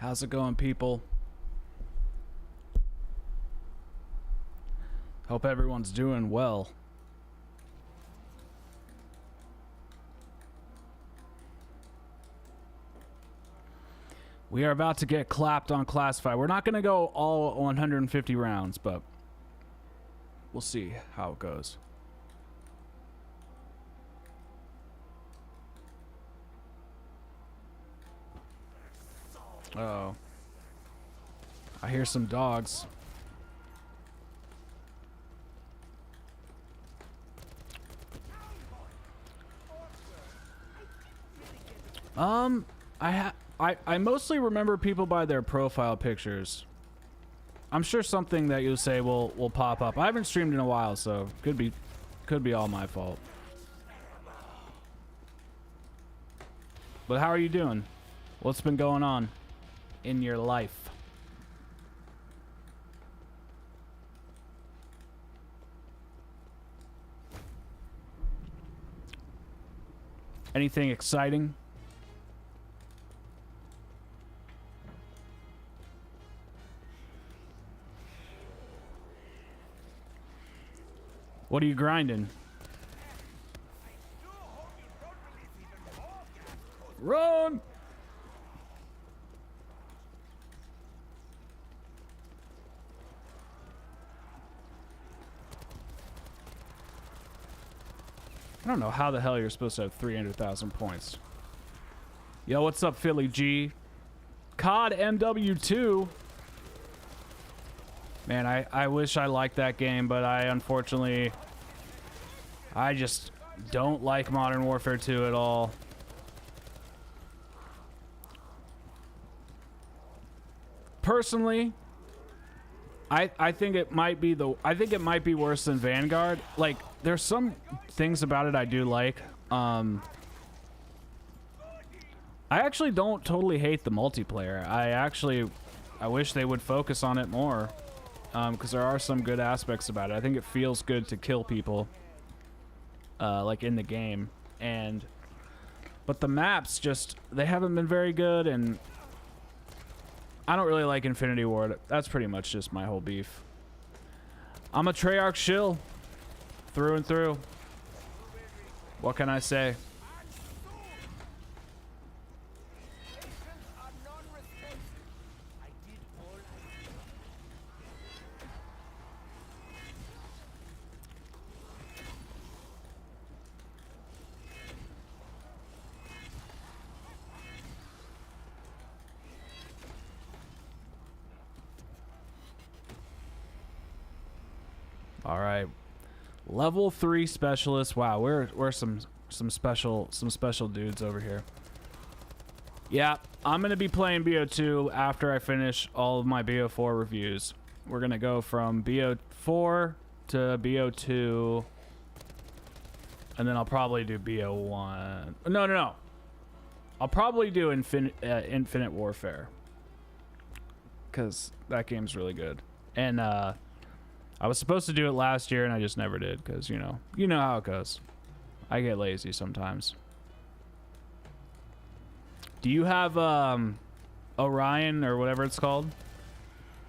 How's it going, people? Hope everyone's doing well. We are about to get clapped on Classified. We're not going to go all 150 rounds, but we'll see how it goes. Uh-oh. I hear some dogs. I mostly remember people by their profile pictures. I'm sure something that you say will pop up. I haven't streamed in a while, so could be all my fault. But how are you doing? What's been going on in your life? Anything exciting? What are you grinding? Run! I don't know how the hell you're supposed to have 300,000 points. Yo, what's up, Philly G? COD MW2. Man, I wish I liked that game, but unfortunately, I just don't like Modern Warfare 2 at all. Personally, I think it might be worse than Vanguard. Like, there's some things about it I do like. I actually don't totally hate the multiplayer. I wish they would focus on it more. Because there are some good aspects about it. I think it feels good to kill people, like in the game, but the maps they haven't been very good, and I don't really like Infinity Ward. That's pretty much just my whole beef. I'm a Treyarch shill, through and through. What can I say? All right, level 3 specialist. Wow, we're some special dudes over here. Yeah, I'm gonna be playing BO2 after I finish all of my BO4 reviews. We're gonna go from BO4 to BO2, and then I'll probably do BO1. No. I'll probably do Infinite Warfare, because that game's really good. And I was supposed to do it last year, and I just never did, because, you know how it goes. I get lazy sometimes. Do you have Orion, or whatever it's called?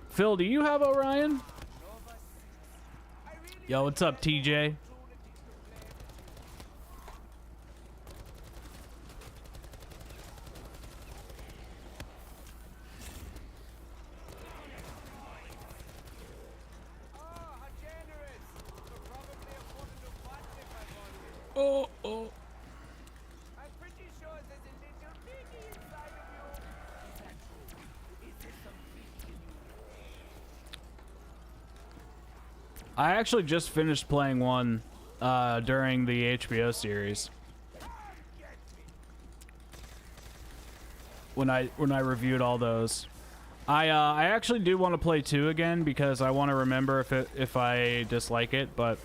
Phil, do you have Orion? Yo, what's up, TJ? Oh. I'm pretty sure there's a little piggy inside of you. Is there some fish in you? I actually just finished playing one during the HBO series. When I reviewed all those. I actually do want to play 2 again, because I want to remember if I dislike it, but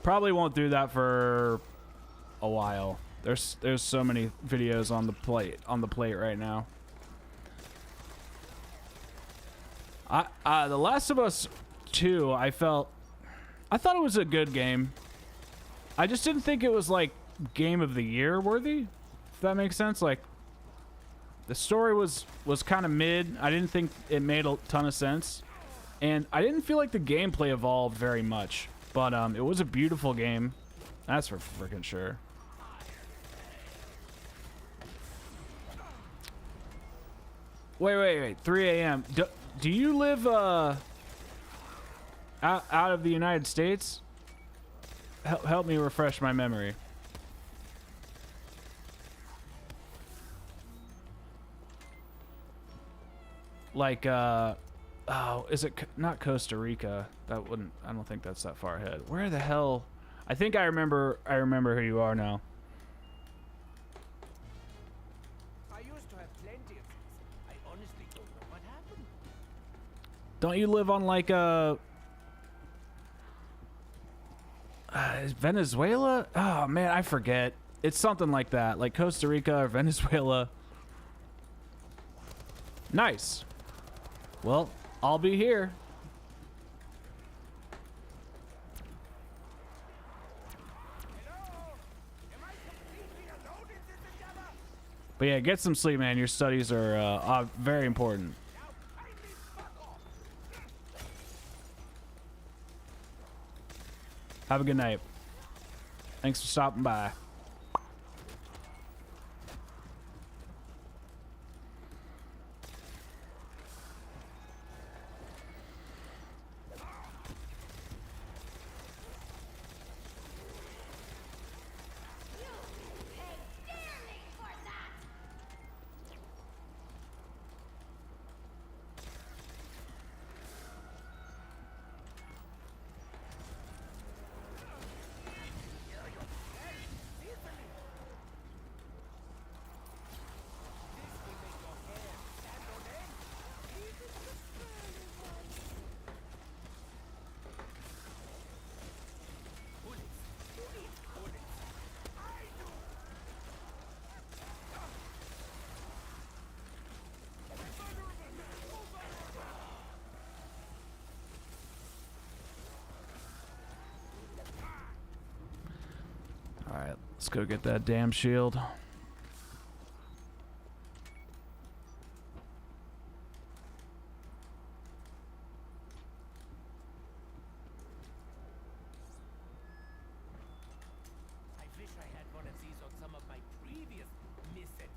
probably won't do that for a while. There's so many videos on the plate right now. The Last of Us 2, I thought it was a good game. I just didn't think it was like Game of the Year worthy, if that makes sense. Like, The story was kind of mid. I didn't think it made a ton of sense. And I didn't feel like the gameplay evolved very much. But it was a beautiful game. That's for freaking sure. Wait. 3 a.m. Do you live out of the United States? Help me refresh my memory. Like, oh, is it not Costa Rica? That wouldn't. I don't think that's that far ahead. Where the hell? I think I remember. I remember who you are now. I used to have plenty of things. I honestly don't know what happened. Don't you live on like a Venezuela? Oh man, I forget. It's something like that, like Costa Rica or Venezuela. Nice. Well, I'll be here. But yeah, get some sleep, man. Your studies are very important. Have a good night. Thanks for stopping by. Alright, let's go get that damn shield. I wish I had one of these on some of my previous misadventures.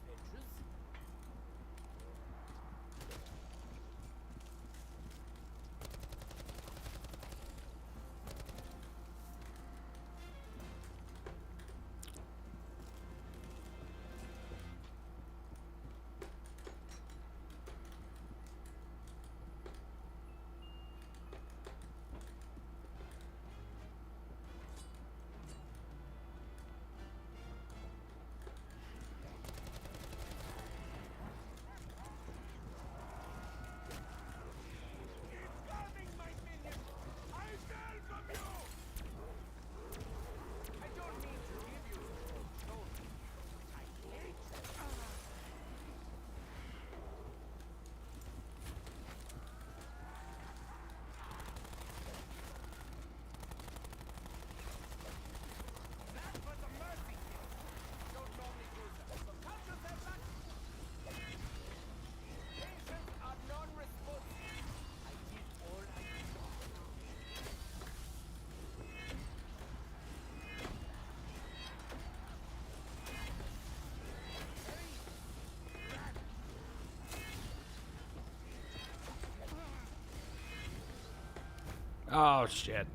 Oh shit. I'm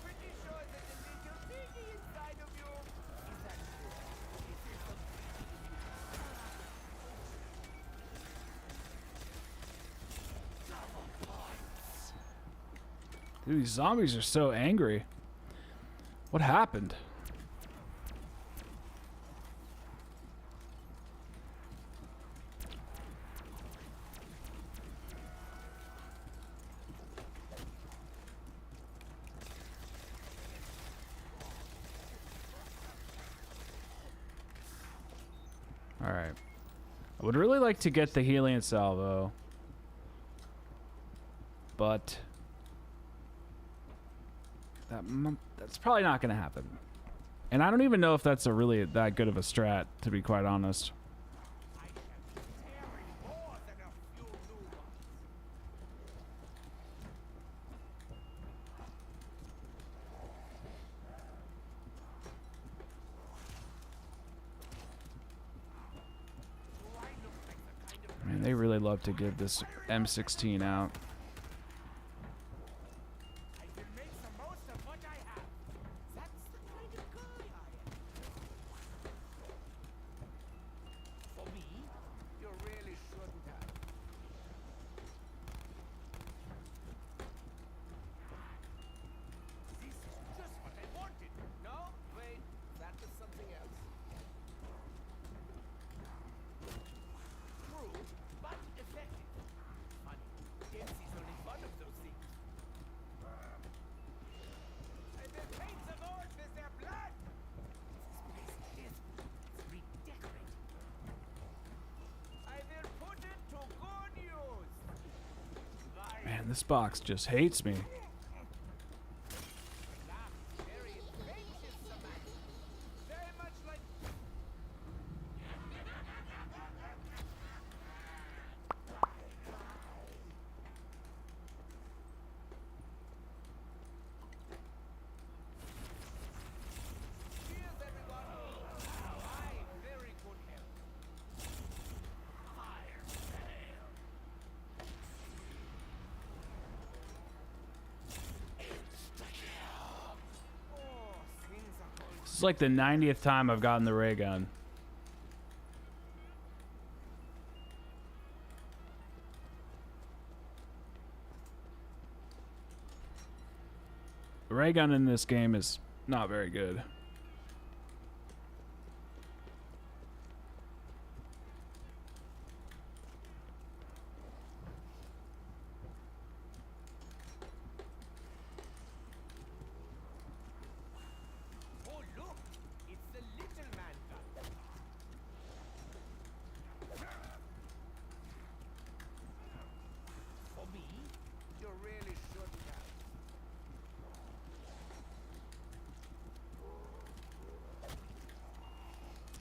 pretty sure that the little piggy inside of you is Dude, these zombies are so angry. What happened? Alright. I would really like to get the Helion salvo. But That's probably not going to happen. And I don't even know if that's a really that good of a strat, to be quite honest. Man, they really love to give this M16 out. Man, this box just hates me. This is like the 90th time I've gotten the ray gun. The ray gun in this game is not very good.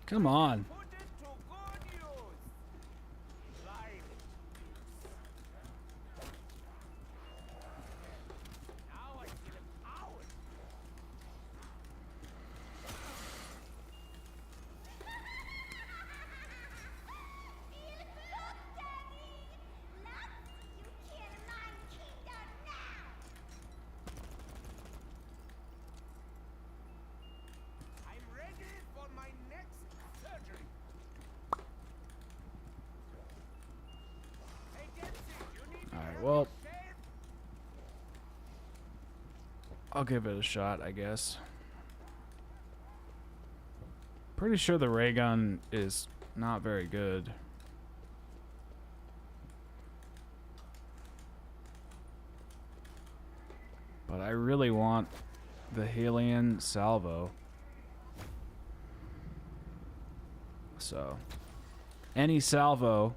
Come on. Well, I'll give it a shot, I guess. Pretty sure the ray gun is not very good. But I really want the Helion salvo. So, any salvo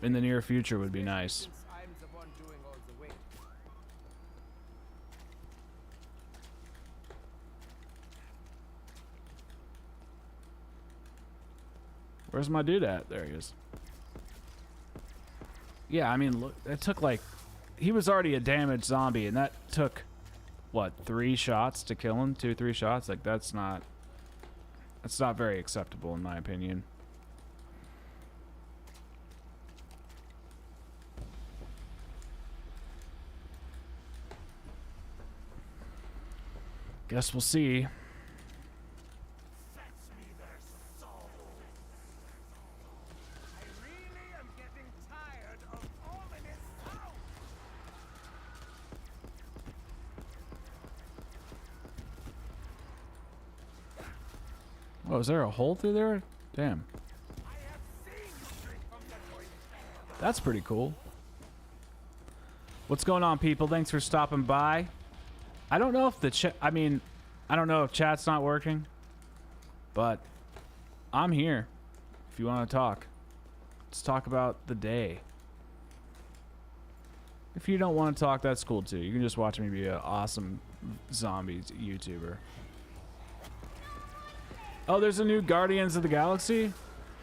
in the near future would be nice. Where's my dude at? There he is. Yeah, I mean, look, it took like... He was already a damaged zombie, and that took, what, 3 shots to kill him? 2, 3 shots? Like, that's not very acceptable, in my opinion. Guess we'll see. Oh, is there a hole through there? Damn. That's pretty cool. What's going on, people? Thanks for stopping by. I don't know if the chat... I mean, I don't know if chat's not working. But I'm here if you want to talk. Let's talk about the day. If you don't want to talk, that's cool too. You can just watch me be an awesome zombies YouTuber. Oh, there's a new Guardians of the Galaxy?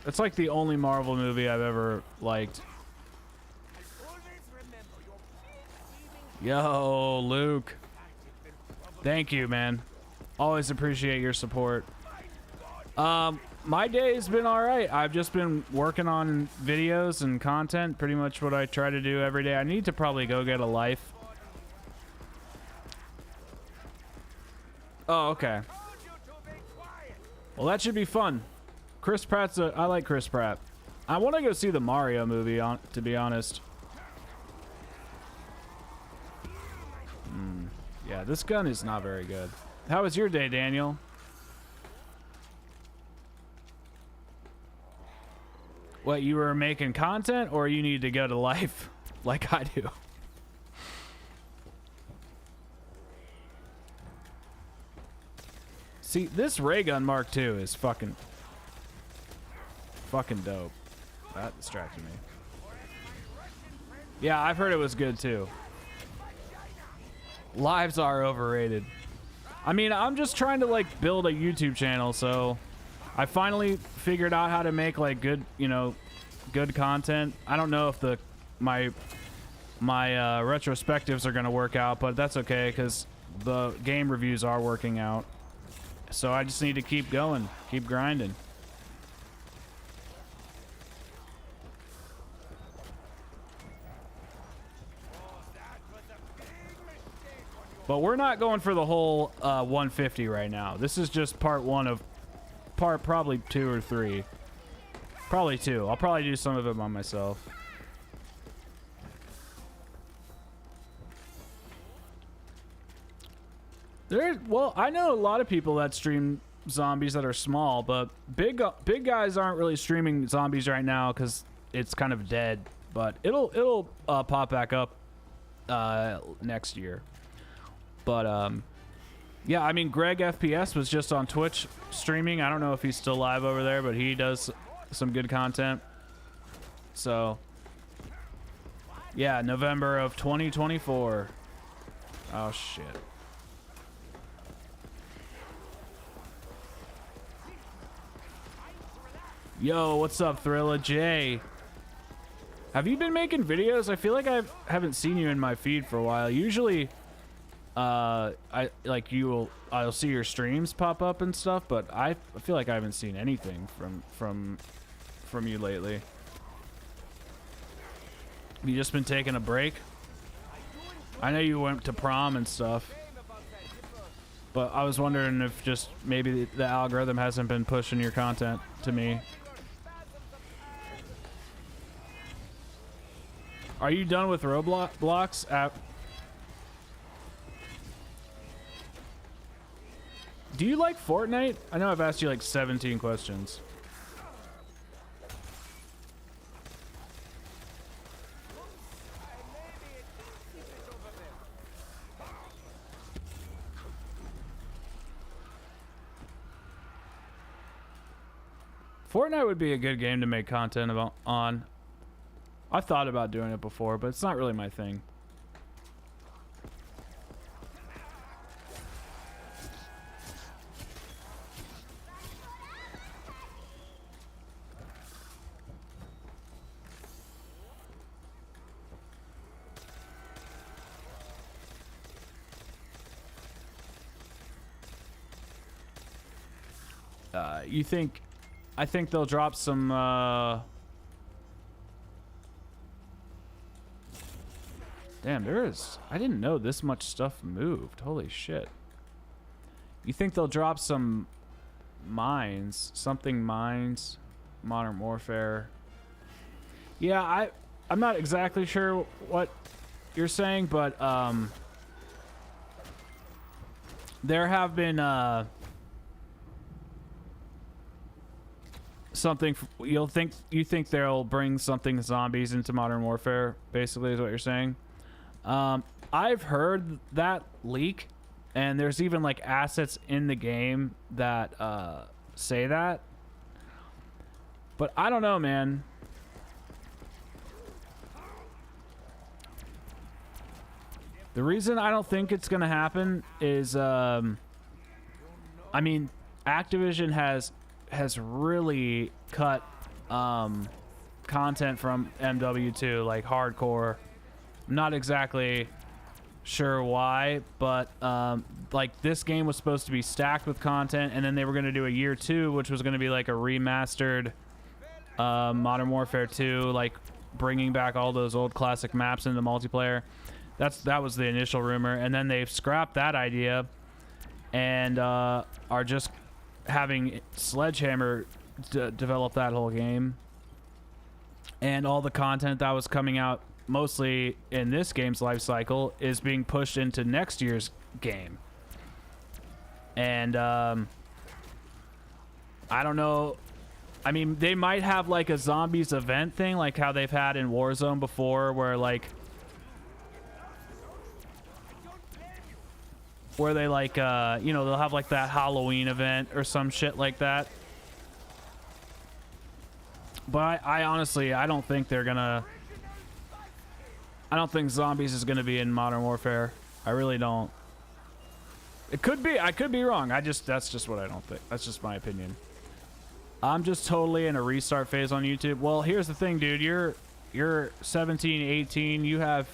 It's like the only Marvel movie I've ever liked. Yo, Luke. Thank you, man. Always appreciate your support. My day's been alright. I've just been working on videos and content. Pretty much what I try to do every day. I need to probably go get a life. Oh, okay. Well, that should be fun. Chris Pratt's I like Chris Pratt. I want to go see the Mario movie, to be honest. Yeah, this gun is not very good. How was your day, Daniel? What, you were making content, or you need to go to life like I do? See, this ray gun Mark II is fucking dope. That distracted me. Yeah, I've heard it was good too. Lives are overrated. I mean, I'm just trying to like build a YouTube channel, so I finally figured out how to make like good, you know, good content. I don't know if my retrospectives are gonna work out, but that's okay because the game reviews are working out. So I just need to keep going, keep grinding. But we're not going for the whole 150 right now. This is just part one of probably 2 or 3. Probably 2. I'll probably do some of it by myself. Well, I know a lot of people that stream zombies that are small, but big guys aren't really streaming zombies right now because it's kind of dead. But it'll pop back up next year. But yeah, I mean, Greg FPS was just on Twitch streaming. I don't know if he's still live over there, but he does some good content. So yeah, November of 2024. Oh shit. Yo, what's up, Thrilla J? Have you been making videos? I feel like I haven't seen you in my feed for a while. Usually I'll see your streams pop up and stuff, but I feel like I haven't seen anything from you lately. Have you just been taking a break? I know you went to prom and stuff, but I was wondering if just maybe the algorithm hasn't been pushing your content to me. Are you done with Roblox app? Do you like Fortnite? I know I've asked you like 17 questions. Fortnite would be a good game to make content on. I've thought about doing it before, but it's not really my thing. You think... I think they'll drop some, Damn, there is... I didn't know this much stuff moved. Holy shit. You think they'll drop some mines? Something mines? Modern Warfare. Yeah, I'm not exactly sure what you're saying, but, there have been, something you think they'll bring something zombies into Modern Warfare, basically, is what you're saying. I've heard that leak, and there's even like assets in the game that say that, but I don't know, man. The reason I don't think it's going to happen is, I mean, Activision has really cut content from MW2, like hardcore. Not exactly sure why, but like this game was supposed to be stacked with content, and then they were going to do a year 2, which was going to be like a remastered Modern Warfare 2, like bringing back all those old classic maps into multiplayer. That was the initial rumor, and then they've scrapped that idea and are just having Sledgehammer develop that whole game, and all the content that was coming out mostly in this game's life cycle is being pushed into next year's game. And I don't know, I mean, they might have like a zombies event thing, like how they've had in Warzone before, where like they like you know, they'll have like that Halloween event or some shit like that. But I honestly, I don't think they're gonna, I don't think zombies is gonna be in Modern Warfare. I really don't. It could be, I could be wrong. That's just what I don't think. That's just my opinion. I'm just totally in a restart phase on YouTube. Well, here's the thing, dude. You're 17, 18. You have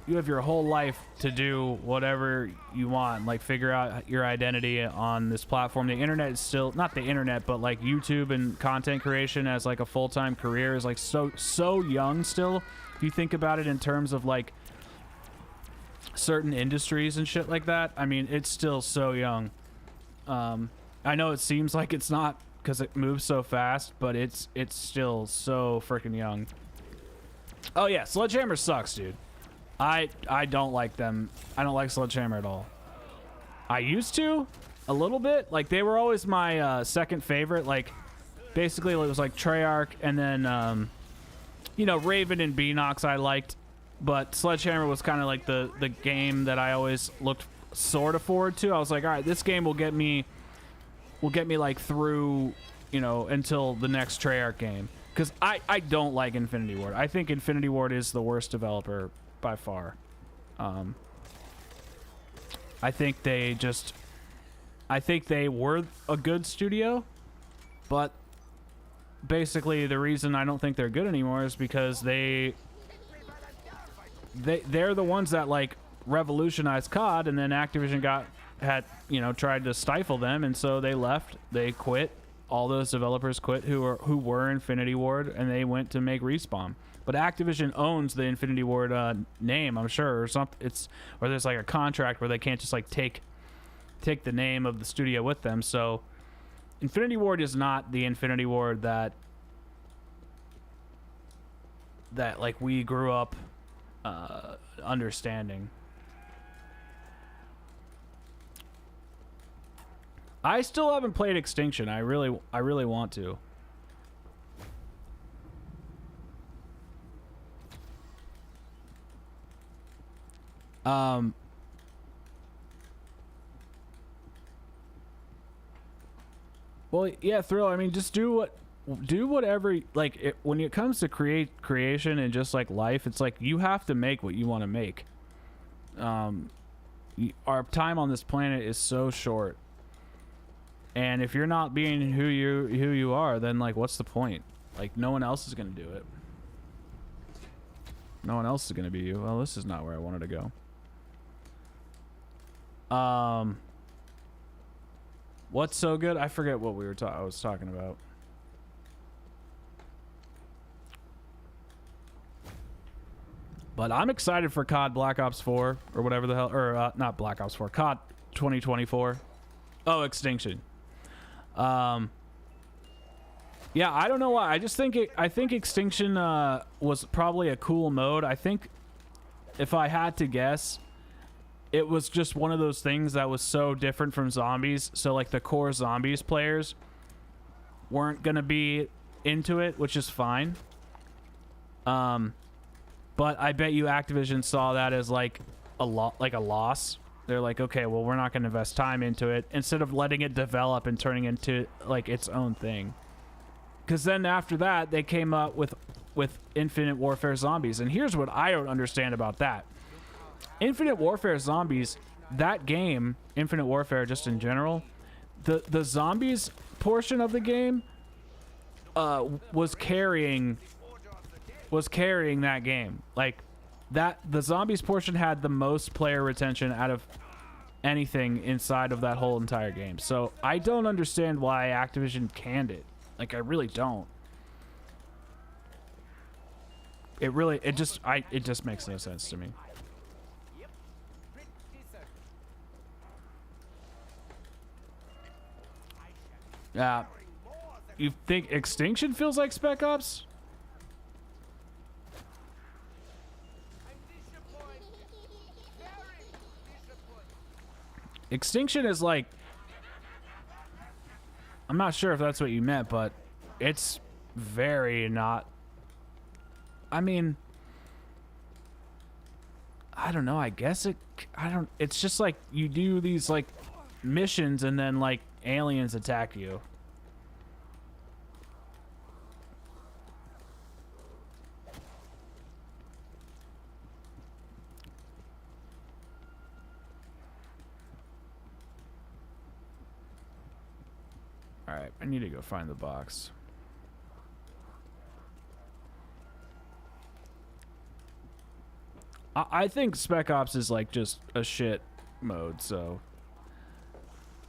your whole life to do whatever you want, like figure out your identity on this platform. The internet is still, not the internet, but like YouTube and content creation as like a full-time career is like so young still. If you think about it in terms of like certain industries and shit like that, I mean, it's still so young. I know it seems like it's not because it moves so fast, but it's still so freaking young. Oh yeah, Sledgehammer sucks, dude. I don't like them. I don't like Sledgehammer at all. I used to a little bit. Like they were always my second favorite. Like basically it was like Treyarch, and then you know, Raven and Beanox I liked, but Sledgehammer was kind of like the game that I always looked sort of forward to. I was like, all right, this game will get me like through, you know, until the next Treyarch game, because I don't like Infinity Ward. I think Infinity Ward is the worst developer by far. I think they were a good studio, but basically the reason I don't think they're good anymore is because they're the ones that like revolutionized COD, and then Activision had you know, tried to stifle them, and so they left. They quit. All those developers quit who were Infinity Ward, and they went to make Respawn. But Activision owns the Infinity Ward name, I'm sure, or something. Or there's like a contract where they can't just like take the name of the studio with them. So Infinity Ward is not the Infinity Ward that like we grew up understanding. I still haven't played Extinction. I really want to. Well, yeah, Thrill. I mean, just do whatever. Like when it comes to creation and just like life, it's like you have to make what you want to make. Our time on this planet is so short, and if you're not being who you are, then like what's the point? Like no one else is gonna do it. No one else is gonna be you. Well, this is not where I wanted to go. What's so good? I forget what I was talking about. But I'm excited for COD Black Ops 4 or whatever the hell, or not Black Ops 4, COD 2024. Oh, Extinction. Yeah, I don't know why. I just think I think Extinction was probably a cool mode. I think if I had to guess, it was just one of those things that was so different from zombies. So like the core zombies players weren't gonna be into it, which is fine. But I bet you Activision saw that as like a loss. They're like, okay, well, we're not gonna invest time into it instead of letting it develop and turning into like its own thing. Because then after that, they came up with with Infinite Warfare Zombies. And here's what I don't understand about that. Infinite Warfare Zombies, that game, Infinite Warfare just in general, the zombies portion of the game was carrying that game. Like that, the zombies portion had the most player retention out of anything inside of that whole entire game. So I don't understand why Activision canned it. Like I really don't. It just makes no sense to me. You think Extinction feels like Spec Ops? Extinction is like, I'm not sure if that's what you meant, but it's very not. I mean, I don't know. I guess it's just like you do these like missions and then like aliens attack you. All right, I need to go find the box. I think Spec Ops is like just a shit mode, so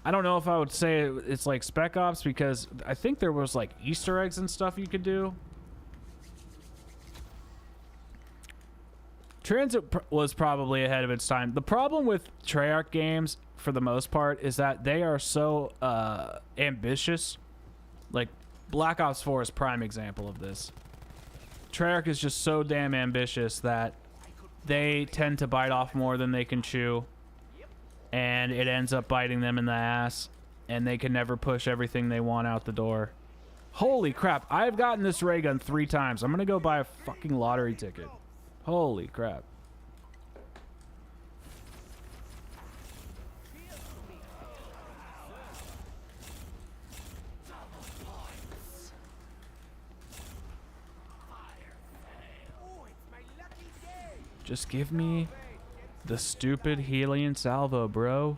I don't know if I would say it's like Spec Ops because I think there was like Easter eggs and stuff you could do. Transit was probably ahead of its time. The problem with Treyarch games, for the most part, is that they are so ambitious. Like Black Ops 4 is prime example of this. Treyarch is just so damn ambitious that they tend to bite off more than they can chew, and it ends up biting them in the ass, and they can never push everything they want out the door. Holy crap, I've gotten this ray gun 3 times. I'm gonna go buy a fucking lottery ticket. Holy crap. Just give me the stupid Helion salvo, bro.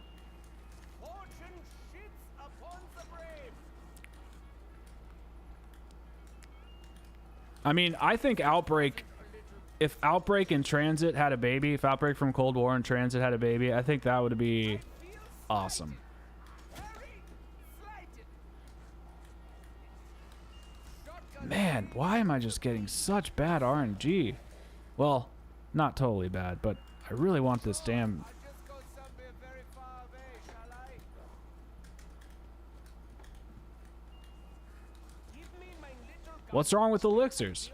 I mean, I think Outbreak, if Outbreak and Transit had a baby, if Outbreak from Cold War and Transit had a baby, I think that would be awesome. Man, why am I just getting such bad RNG? Well, not totally bad, but I really want this damn... What's wrong with elixirs?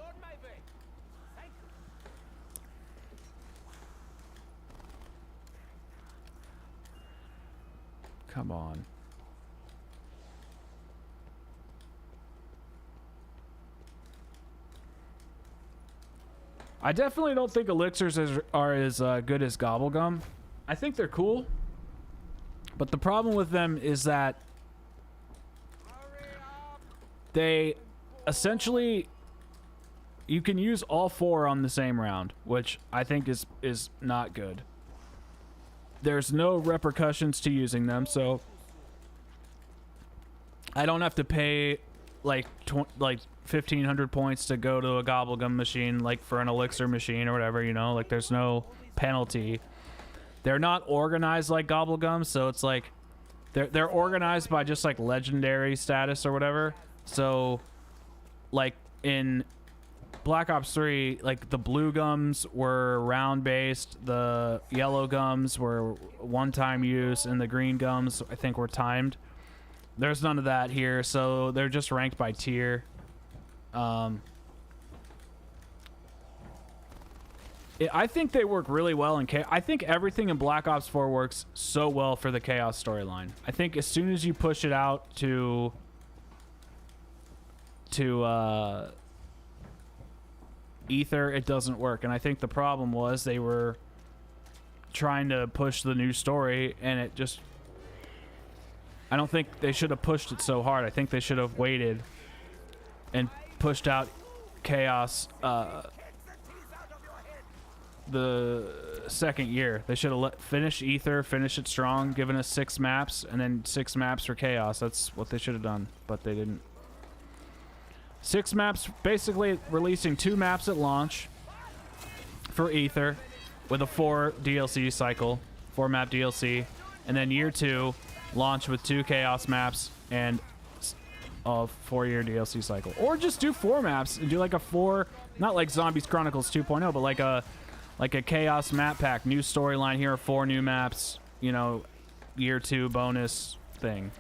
Come on. I definitely don't think elixirs are as good as Gobblegum. I think they're cool, but the problem with them is that they essentially, you can use all 4 on the same round, which I think is not good. There's no repercussions to using them, so I don't have to pay like 1,500 points to go to a Gobblegum machine, like for an elixir machine or whatever, you know, like there's no penalty. They're not organized like Gobblegum, so it's like they're organized by just like legendary status or whatever. So like in Black Ops 3, like the blue gums were round based, the yellow gums were one-time use, and the green gums I think were timed. There's none of that here, so they're just ranked by tier. I think they work really well in Chaos. I think everything in Black Ops 4 works so well for the Chaos storyline. I think as soon as you push it out to Ether, it doesn't work. And I think the problem was they were trying to push the new story, and it just... I don't think they should have pushed it so hard. I think they should have waited and pushed out Chaos the second year. They should have finished Ether, finish it strong, given us 6 maps, and then 6 maps for Chaos. That's what they should have done, but they didn't. 6 maps, basically releasing 2 maps at launch for Ether with a 4 DLC cycle, 4 map DLC, and then year 2 launch with 2 Chaos maps and a 4-year DLC cycle. Or just do 4 maps and do like a 4, not like Zombies Chronicles 2.0, but like a Chaos map pack, new storyline. Here are 4 new maps, you know, year 2 bonus thing.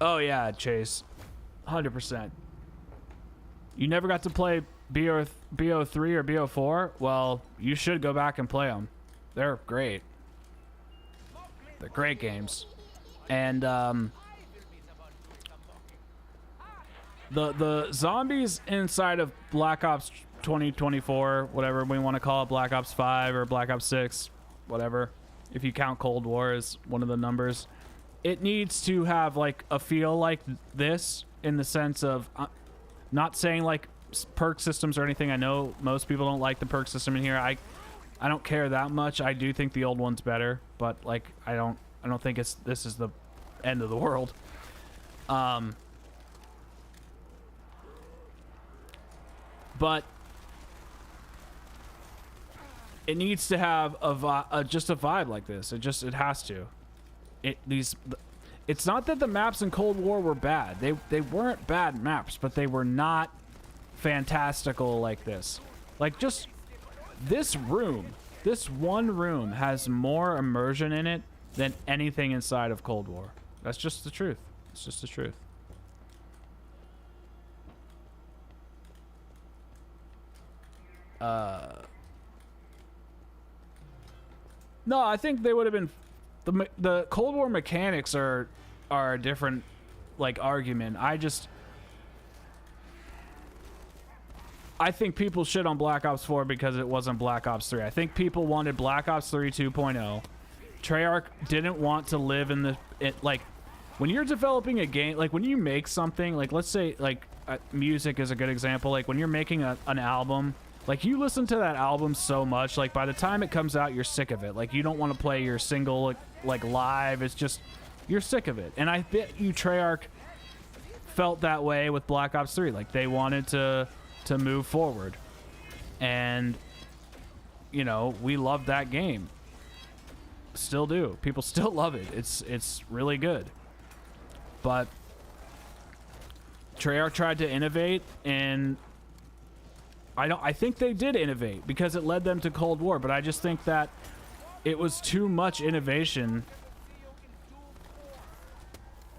Oh yeah, Chase, 100%. You never got to play BO3 or BO4? Well, you should go back and play them. They're great. They're great games. And the zombies inside of Black Ops 2024, whatever we want to call it, Black Ops 5 or Black Ops 6, whatever, if you count Cold War as one of the numbers. It needs to have like a feel like this, in the sense of not saying like perk systems or anything. I know most people don't like the perk system in here. I don't care that much. I do think the old one's better, but like I don't think this is the end of the world. But it needs to have just a vibe like this. It has to. It's not that the maps in Cold War were bad. They weren't bad maps, but they were not fantastical like this. Like, just this room, this one room has more immersion in it than anything inside of Cold War. That's just the truth. It's just the truth. No, I think they would have been. The Cold War mechanics are a different like argument. I think people shit on Black Ops 4 because it wasn't Black Ops 3. I think people wanted Black Ops 3 2.0. Treyarch didn't want to live in like when you're developing a game, like when you make something, like let's say like music is a good example. Like when you're making an album, like you listen to that album so much, like by the time it comes out, you're sick of it. Like you don't want to play your single like live. It's just, you're sick of it. And I bet you Treyarch felt that way with Black Ops 3. Like they wanted to move forward. And, you know, we love that game. Still do. People still love it. It's really good. But Treyarch tried to innovate, and I think they did innovate because it led them to Cold War, but I just think that it was too much innovation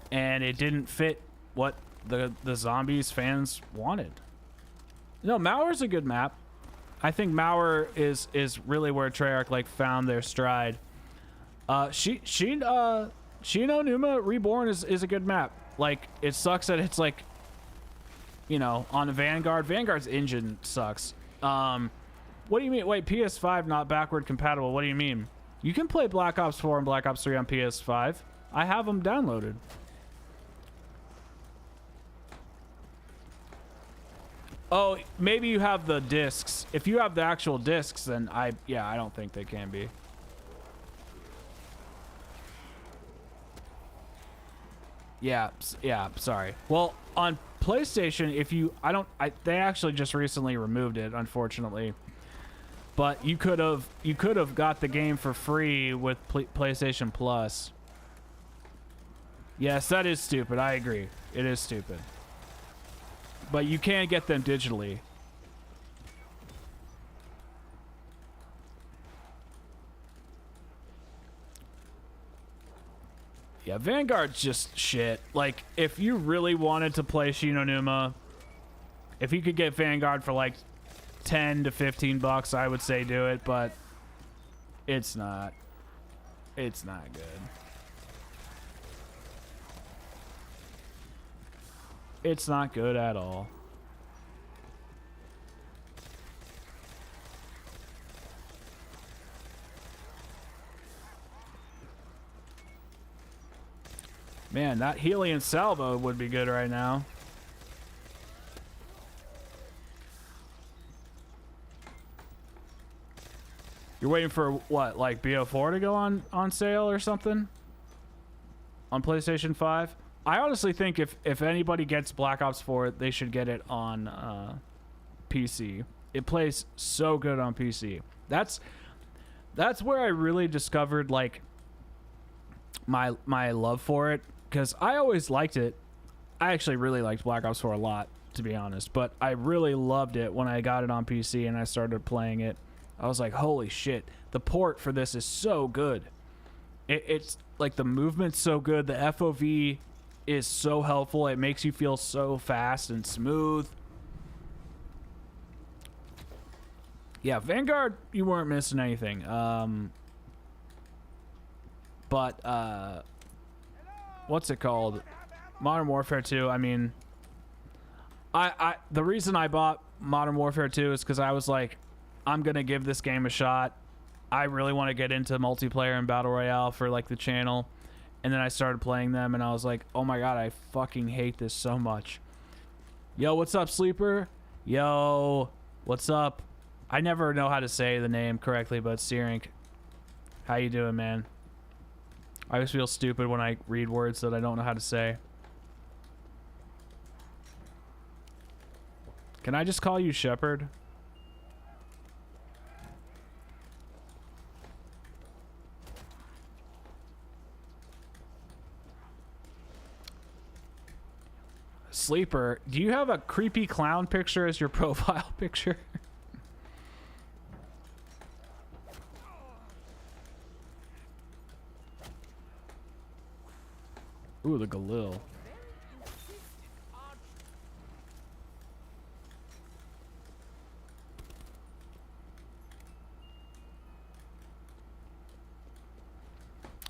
and it didn't fit what the zombies fans wanted. No, Mauer's a good map. I think Mauer is really where Treyarch like found their stride. Shin Numa Reborn is a good map. Like, it sucks that it's like, you know, on Vanguard. Vanguard's engine sucks. What do you mean? Wait, PS5 not backward compatible. What do you mean? You can play Black Ops 4 and Black Ops 3 on PS5. I have them downloaded. Oh, maybe you have the discs. If you have the actual discs, then I don't think they can be. Yeah, sorry. Well, on PlayStation, if you, they actually just recently removed it, unfortunately. But you could have got the game for free with PlayStation Plus. Yes, that is stupid. I agree. It is stupid. But you can get them digitally. Yeah, Vanguard's just shit. Like, if you really wanted to play Shin Numa, if you could get Vanguard for like 10 to 15 bucks, I would say do it, but it's not. It's not good. It's not good at all. Man, that Helion salvo would be good right now. You're waiting for what, like BO4 to go on sale or something? On PlayStation 5? I honestly think if anybody gets Black Ops 4, they should get it on PC. It plays so good on PC. That's where I really discovered like my love for it, because I always liked it. I actually really liked Black Ops 4 a lot, to be honest, but I really loved it when I got it on PC and I started playing it. I was like, holy shit, the port for this is so good. It's like the movement's so good, the FOV is so helpful, it makes you feel so fast and smooth. Yeah, Vanguard, you weren't missing anything. But what's it called? Modern Warfare 2, I mean, the reason I bought Modern Warfare 2 is because I was like, I'm gonna give this game a shot. I really want to get into multiplayer and battle royale for like the channel. And then I started playing them and I was like, oh my god, I fucking hate this so much. Yo, what's up, Sleeper? Yo, what's up? I never know how to say the name correctly, but Searink, how you doing, man? I always feel stupid when I read words that I don't know how to say. Can I just call you Shepherd? Sleeper, do you have a creepy clown picture as your profile picture? Ooh, the Galil.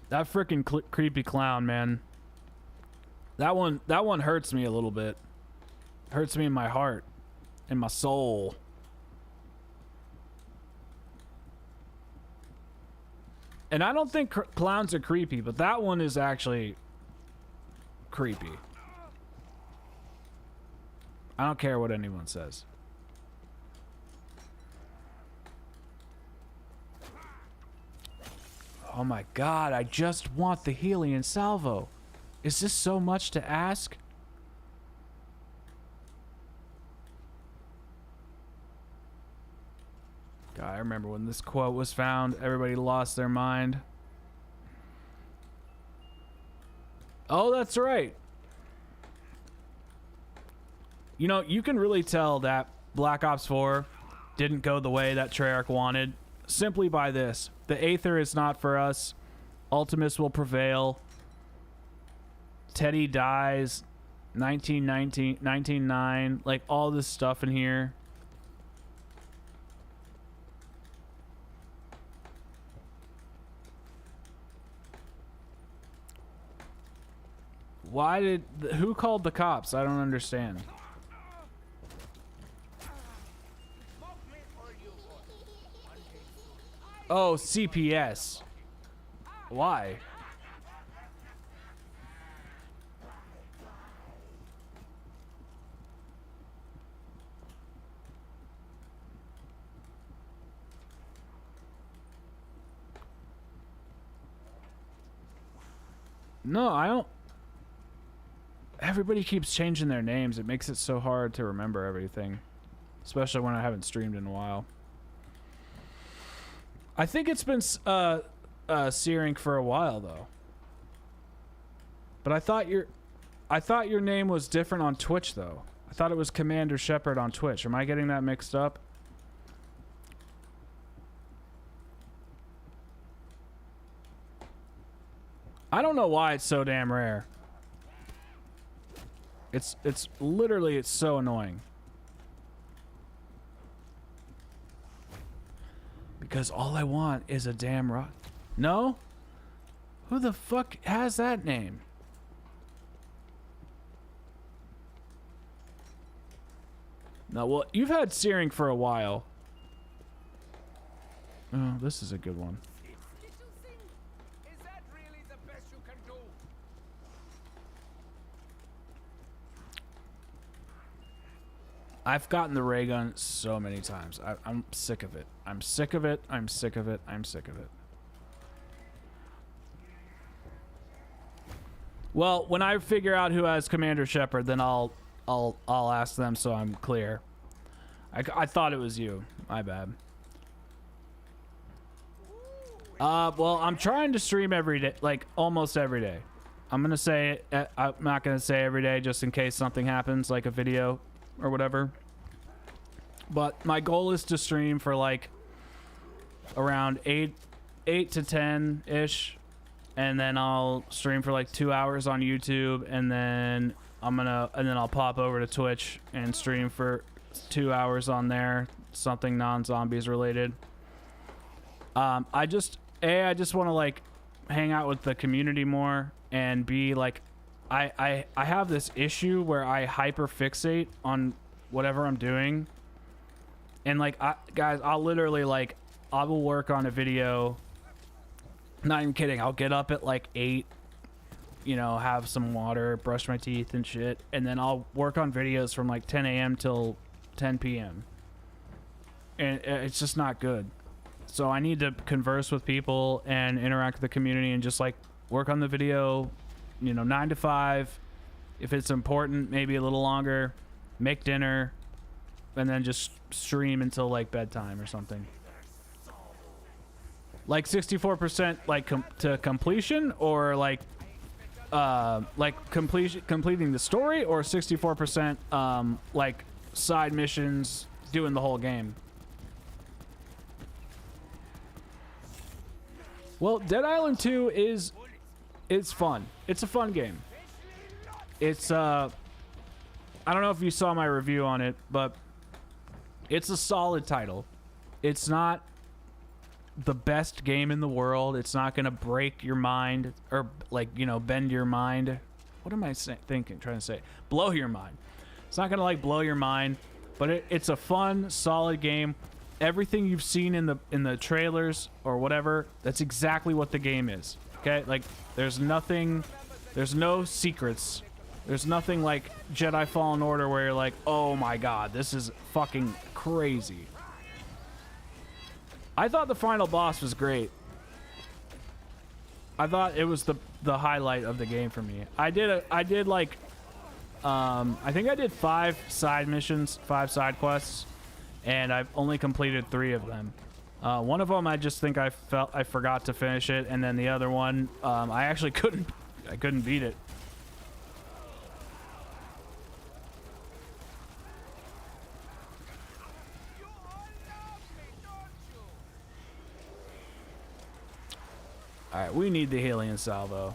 That freaking creepy clown, man. That one hurts me a little bit. Hurts me in my heart, in my soul. And I don't think clowns are creepy, but that one is actually creepy. I don't care what anyone says. Oh my god, I just want the Helion salvo. Is this so much to ask? God, I remember when this quote was found, everybody lost their mind. Oh, that's right. You know, you can really tell that Black Ops 4 didn't go the way that Treyarch wanted simply by this. The Aether is not for us. Ultimus will prevail. Teddy dies. 19-9, like all this stuff in here. Why did who called the cops? I don't understand. Oh, CPS. Why? No, I don't. Everybody keeps changing their names. It makes it so hard to remember everything. Especially when I haven't streamed in a while. I think it's been Searink for a while though. But I thought your name was different on Twitch though. I thought it was Commander Shepard on Twitch. Am I getting that mixed up? I don't know why it's so damn rare. It's literally, it's so annoying. Because all I want is a damn rock. No? Who the fuck has that name? No, well, you've had Searing for a while. Oh, this is a good one. Is that really the best you can do? I've gotten the ray gun so many times. I'm sick of it. I'm sick of it. I'm sick of it. I'm sick of it. Well, when I figure out who has Commander Shepard, then I'll ask them so I'm clear. I thought it was you. My bad. Well, I'm trying to stream every day, like almost every day. I'm gonna say I'm not gonna say every day just in case something happens, like a video or whatever. But my goal is to stream for like around 8 to 10 ish, and then I'll stream for like 2 hours on YouTube, and then I'll pop over to Twitch and stream for 2 hours on there, something non-zombies related. I just want to like hang out with the community more, and be like, I have this issue where I hyper fixate on whatever I'm doing, and like guys, I'll literally like I will work on a video. Not even kidding. I'll get up at like 8, you know, have some water, brush my teeth and shit, and then I'll work on videos from like 10 a.m. till 10 p.m. and it's just not good. So I need to converse with people and interact with the community and just like work on the video, you know, 9 to 5. If it's important, maybe a little longer, make dinner, and then just stream until like bedtime or something. Like 64% like to completion, or like completing the story, or 64% like side missions, doing the whole game. Well, Dead Island 2 is fun. It's a fun game. It's I don't know if you saw my review on it, but it's a solid title. It's not the best game in the world. It's not going to break your mind, or like, you know, bend your mind. What am I trying to say? Blow your mind. It's not going to like blow your mind, but it's a fun, solid game. Everything you've seen in the trailers or whatever, that's exactly what the game is. Okay? Like there's no secrets. There's nothing like Jedi Fallen Order where you're like, "Oh my god, this is fucking crazy." I thought the final boss was great. I thought it was the highlight of the game for me. I did like I think I did 5 side missions, 5 side quests, and I've only completed 3 of them. One of them I just think I forgot to finish it, and then the other one I actually couldn't beat it. Alright, we need the Helion salvo.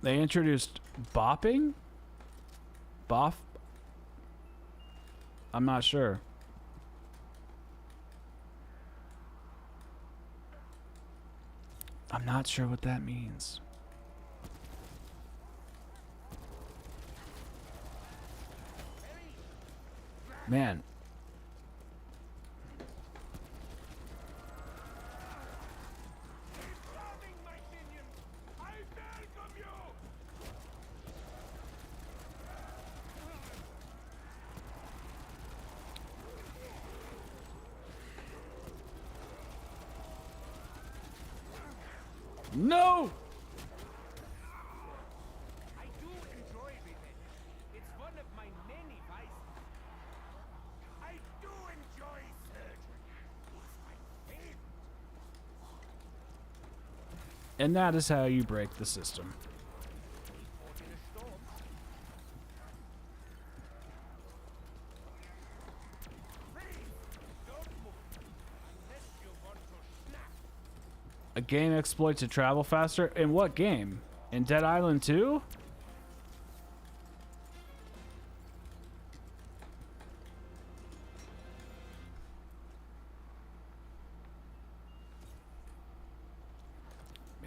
They introduced bopping? Boff? I'm not sure. I'm not sure what that means. Man. No! I do enjoy revenge. It's one of my many vices. I do enjoy surgery. And that is how you break the system. A game exploit to travel faster? In what game? In Dead Island 2?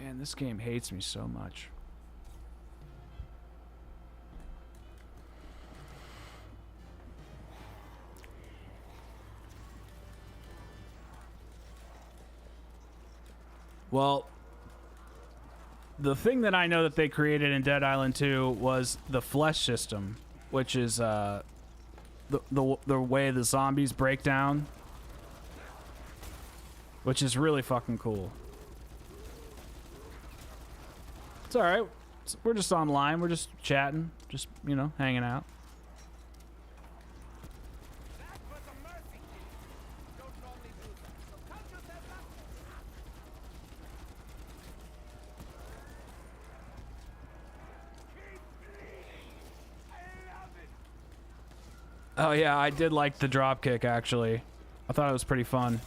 Man, this game hates me so much. Well, the thing that I know that they created in Dead Island 2 was the flesh system, which is the way the zombies break down, which is really fucking cool. It's all right. We're just online. We're just chatting, just, you know, hanging out. Oh yeah, I did like the dropkick actually. I thought it was pretty fun.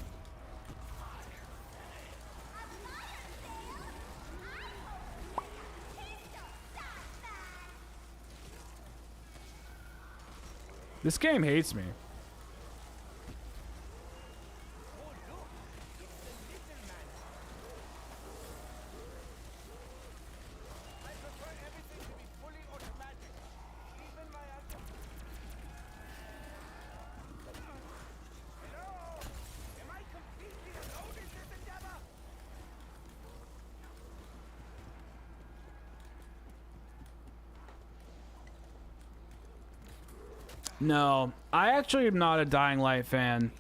This game hates me. No, I actually am not a Dying Light fan.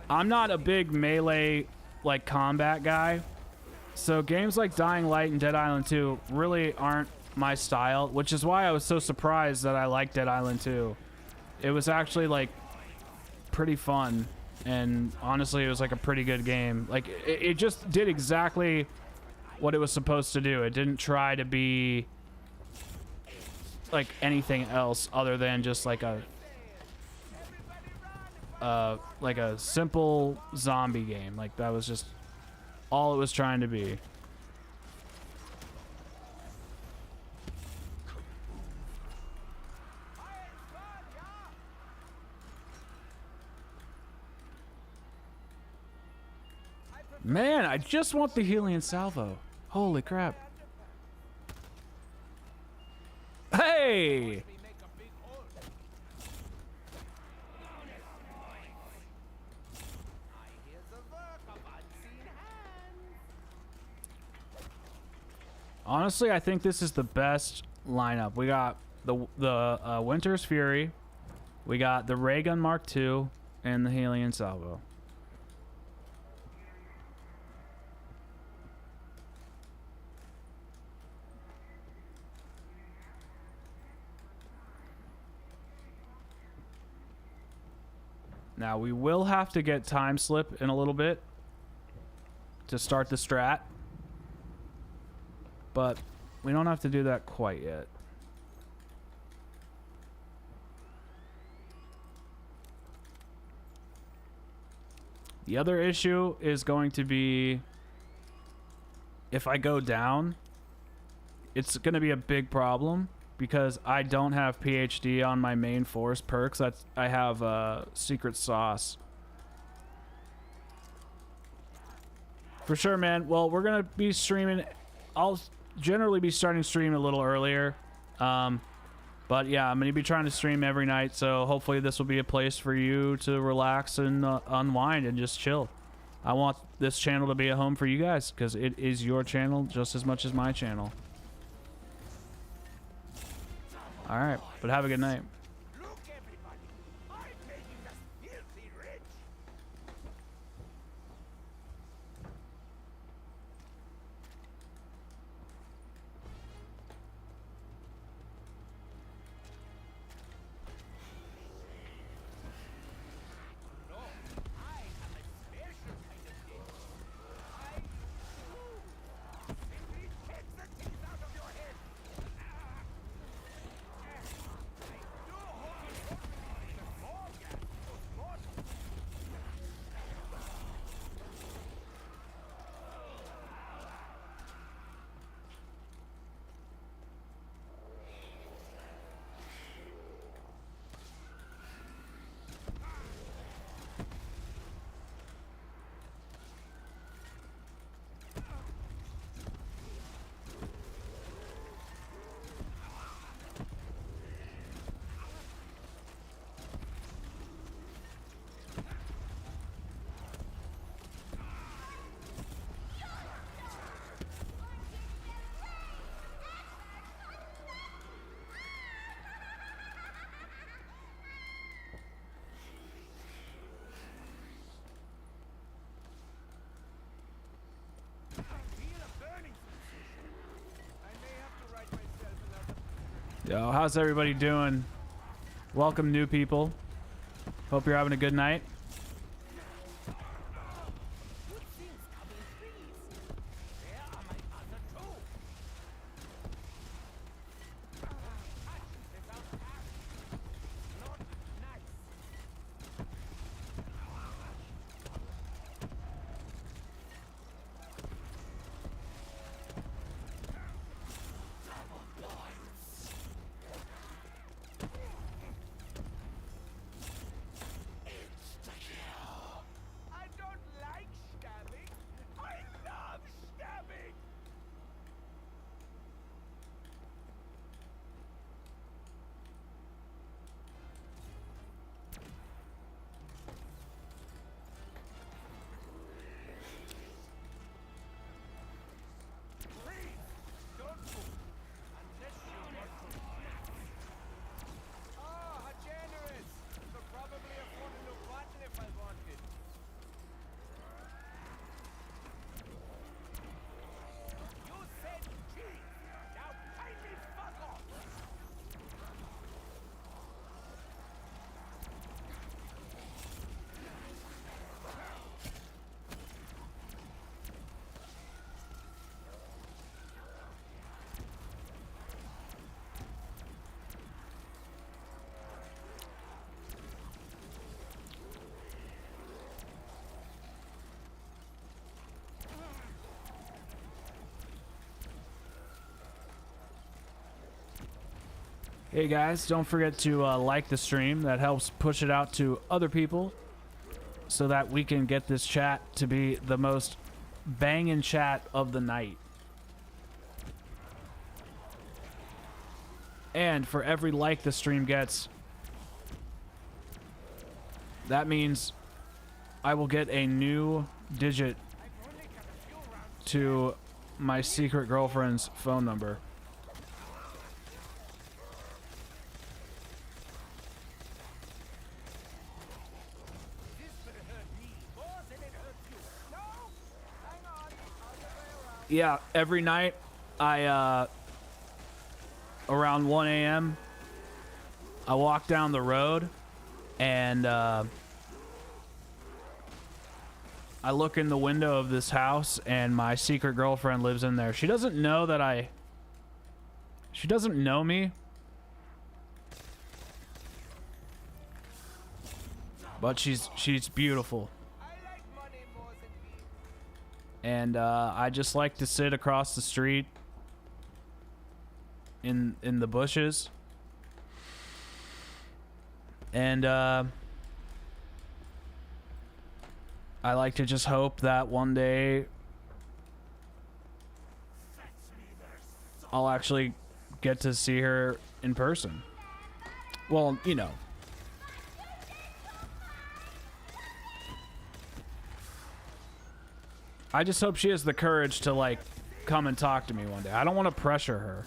I'm not a big melee, like, combat guy. So games like Dying Light and Dead Island 2 really aren't my style, which is why I was so surprised that I liked Dead Island 2. It was actually, like, pretty fun. And honestly, it was, like, a pretty good game. Like, it just did exactly what it was supposed to do. It didn't try to be, like, anything else other than just, like a simple zombie game. Like, that was just all it was trying to be. Man, I just want the Helion salvo. Holy crap. Hey! Honestly, I think this is the best lineup. We got the Winter's Fury, we got the Ray Gun Mark II, and the Helion salvo. Now, we will have to get time slip in a little bit to start the strat, but we don't have to do that quite yet. The other issue is going to be if I go down, it's going to be a big problem because I don't have PhD on my main force perks. I have secret sauce. For sure, man. Well, we're going to be streaming. I'll generally be starting stream a little earlier. But yeah, I'm going to be trying to stream every night. So hopefully this will be a place for you to relax and unwind and just chill. I want this channel to be a home for you guys because it is your channel just as much as my channel. All right, but have a good night. Yo, how's everybody doing? Welcome, new people. Hope you're having a good night. Good things come in threes. Where are my other two? Touch without act. Not nice. I don't like stabbing. I love stabbing. Please, don't move. Unless you want to relax. Oh, how generous. Could probably afford a new button if I wanted. You said cheese. Now kindly fuck off. Hey guys, don't forget to like the stream. That helps push it out to other people so that we can get this chat to be the most banging chat of the night. And for every like the stream gets, that means I will get a new digit to my secret girlfriend's phone number. This could hurt me more than it hurts you. No? Hang on. Other way around. Yeah, every night I around 1 a.m. I walk down the road and I look in the window of this house and my secret girlfriend lives in there. She doesn't know that she doesn't know me. But she's beautiful. I like money more than beans. And I just like to sit across the street in the bushes. And I like to just hope that one day I'll actually get to see her in person. Well, you know. I just hope she has the courage to, like, come and talk to me one day. I don't want to pressure her.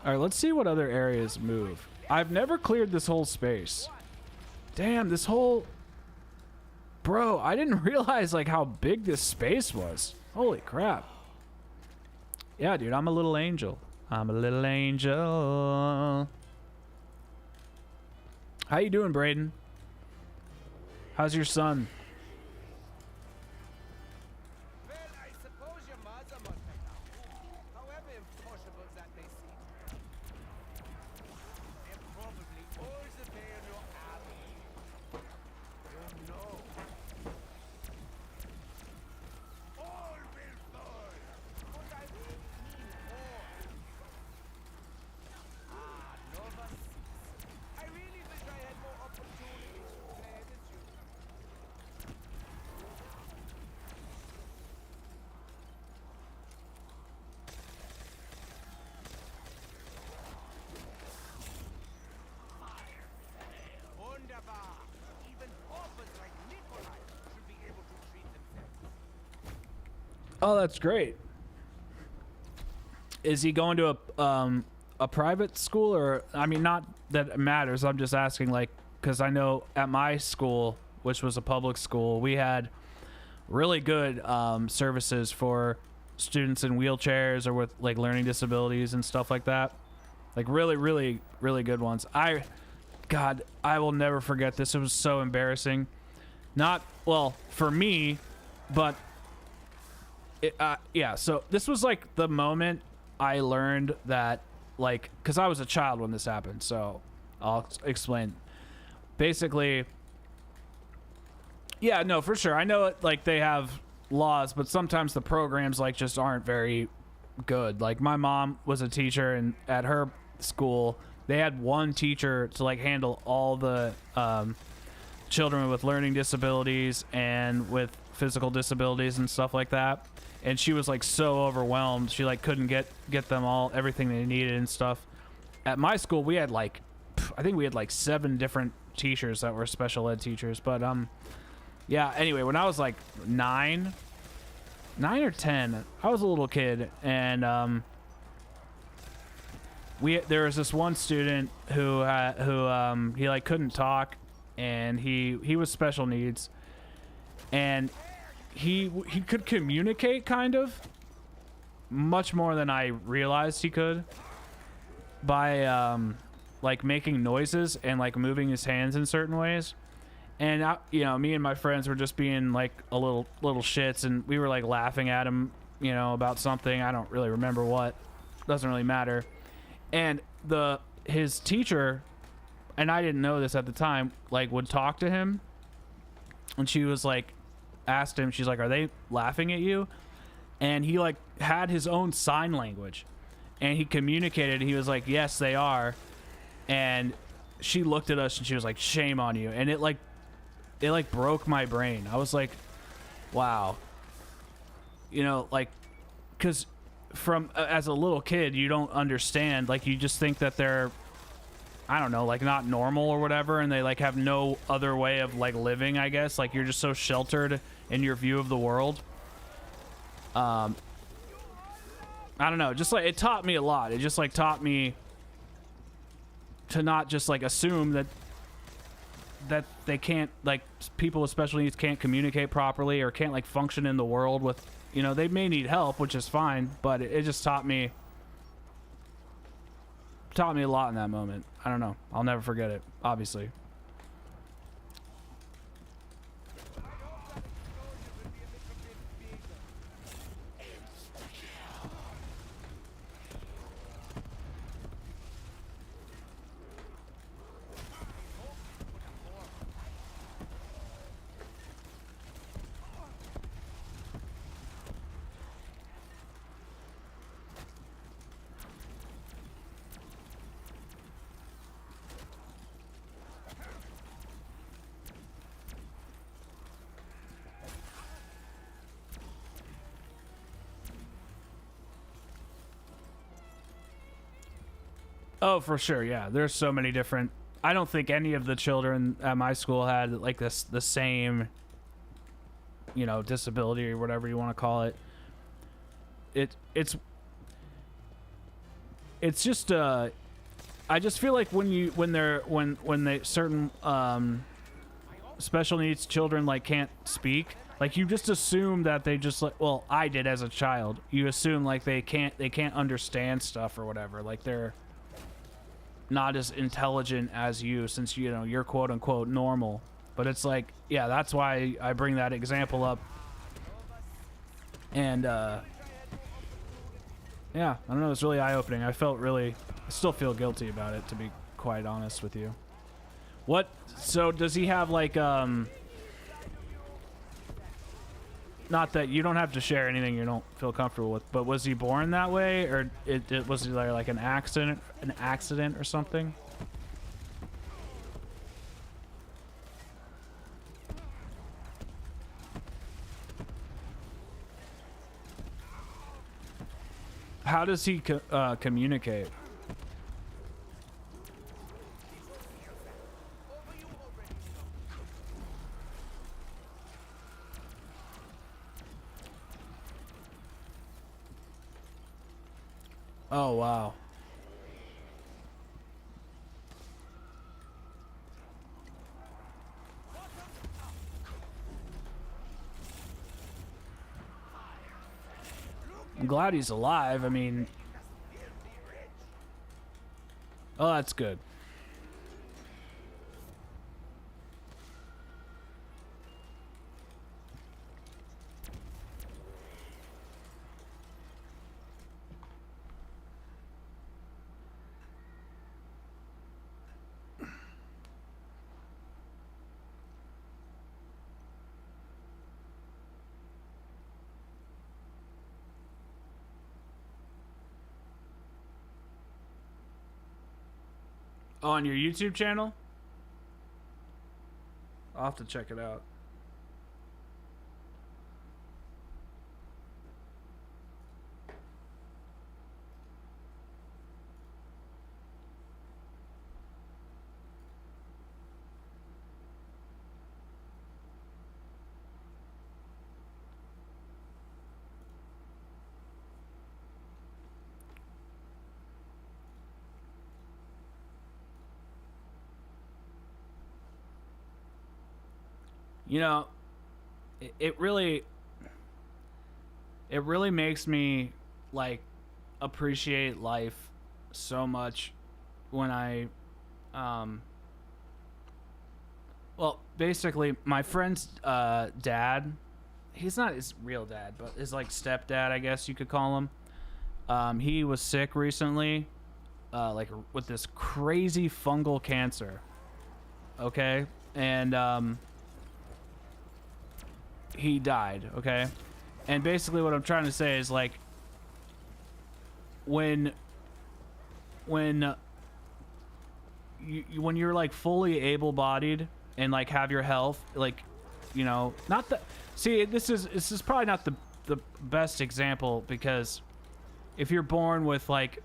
All right, let's see what other areas move. I've never cleared this whole space. Damn, this whole... Bro, I didn't realize, like, how big this space was. Holy crap. Yeah, dude, I'm a little angel. I'm a little angel. How you doing, Braden? How's your son? Well, I suppose your mother must have known. However impossible that may seem. And probably all the way in your alley. Oh no. All will fall. But I mean all. Ah, Nova 6. I really wish I had more opportunities to play with you. Wunderbar. Even orphans like Nikolai should be able to treat themselves. Oh, that's great. Is he going to a private school, or I mean, not that it matters. I'm just asking, like, because I know at my school, which was a public school, we had really good services for students in wheelchairs or with like learning disabilities and stuff like that. Like really, really, really good ones. God, I will never forget this. It was so embarrassing. Not, well, for me, but yeah, so this was like the moment I learned that, like, because I was a child when this happened, so I'll explain. Basically, yeah, no, for sure. I know it, like, they have laws, but sometimes the programs, like, just aren't very good. Like, my mom was a teacher, and at her school, they had one teacher to, like, handle all the children with learning disabilities and with physical disabilities and stuff like that. And she was like so overwhelmed, she like couldn't get them all everything they needed and stuff. At my school, we had like, I think we had like 7 different teachers that were special ed teachers. But yeah, anyway, when I was like 9 or 10, I was a little kid, and there was this one student who he like couldn't talk, and he was special needs, and he could communicate kind of much more than I realized he could by like making noises and like moving his hands in certain ways. And you know, me and my friends were just being like a little shits, and we were like laughing at him, you know, about something. I don't really remember what. Doesn't really matter. And his teacher, and I didn't know this at the time, like would talk to him, and she was like, asked him, she's like, are they laughing at you? And he like had his own sign language, and he communicated. He was like, yes, they are. And she looked at us and she was like, shame on you. And it like broke my brain. I was like, wow, you know, like, because from as a little kid, you don't understand, like, you just think that they're, I don't know, like not normal or whatever, and they like have no other way of like living, I guess. Like, you're just so sheltered in your view of the world. I don't know, just like it taught me a lot. It just like taught me to not just like assume that they can't, like, people with special needs can't communicate properly or can't like function in the world with, you know, they may need help, which is fine, but it just taught me a lot in that moment. I don't know. I'll never forget it, obviously. Oh, for sure, yeah. There's so many different... I don't think any of the children at my school had like the same, you know, disability or whatever you want to call it. It's just I just feel like when they certain special needs children like can't speak, like you just assume that they just like, well, I did as a child. You assume like they can't understand stuff or whatever. Like they're not as intelligent as you, since, you know, you're quote unquote normal. But it's like, yeah, that's why I bring that example up. And yeah, I don't know, it's really eye-opening. I still feel guilty about it, to be quite honest with you. So does he have like not that you don't have to share anything you don't feel comfortable with, but was he born that way, or was he like an accident or something? How does he communicate? Oh, wow. I'm glad he's alive. I mean, Oh, that's good. Oh, on your YouTube channel? I'll have to check it out. You know, it really makes me like appreciate life so much when I well, basically my friend's dad, he's not his real dad, but his like stepdad, I guess you could call him. He was sick recently, like with this crazy fungal cancer. Okay? And he died, okay? And basically what I'm trying to say is like when you're like fully able-bodied and like have your health, like, you know, not the, see, this is probably not the best example, because if you're born with like,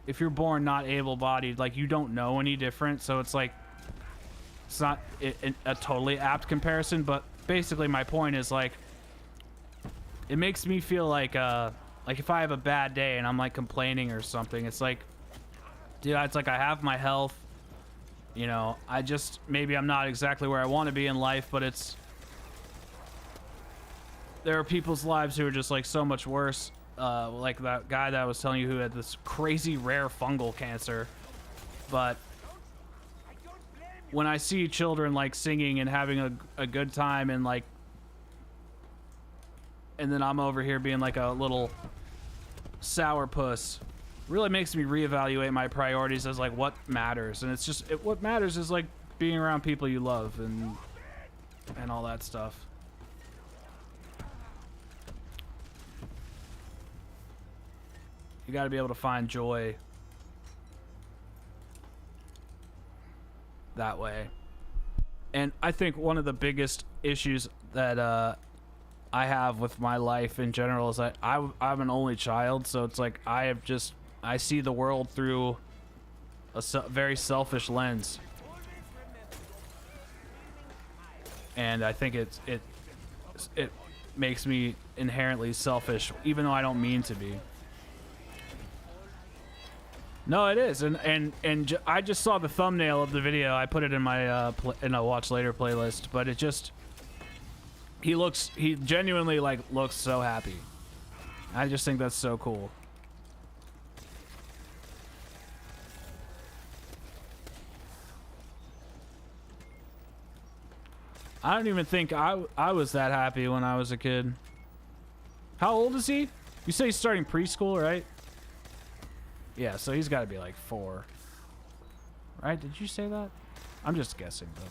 if you're born not able-bodied, like you don't know any different, so it's like it's not a totally apt comparison. But basically my point is like, it makes me feel like if I have a bad day and I'm like complaining or something, it's like, dude, it's like I have my health, you know, I just, maybe I'm not exactly where I want to be in life, but it's, there are people's lives who are just like so much worse, like that guy that I was telling you who had this crazy rare fungal cancer. But when I see children like singing and having a good time, and like, and then I'm over here being like a little sourpuss, really makes me reevaluate my priorities as like what matters. And it's just, what matters is like being around people you love and all that stuff. You got to be able to find joy that way. And I think one of the biggest issues that I have with my life in general is that I'm an only child, so it's like I see the world through a very selfish lens, and I think it makes me inherently selfish, even though I don't mean to be. No, it is, and I just saw the thumbnail of the video. I put it in my in a watch later playlist, but it just, he genuinely like looks so happy. I just think that's so cool. I don't even think I was that happy when I was a kid. How old is he? You say he's starting preschool, right? Yeah, so he's got to be like 4. Right? Did you say that? I'm just guessing, but.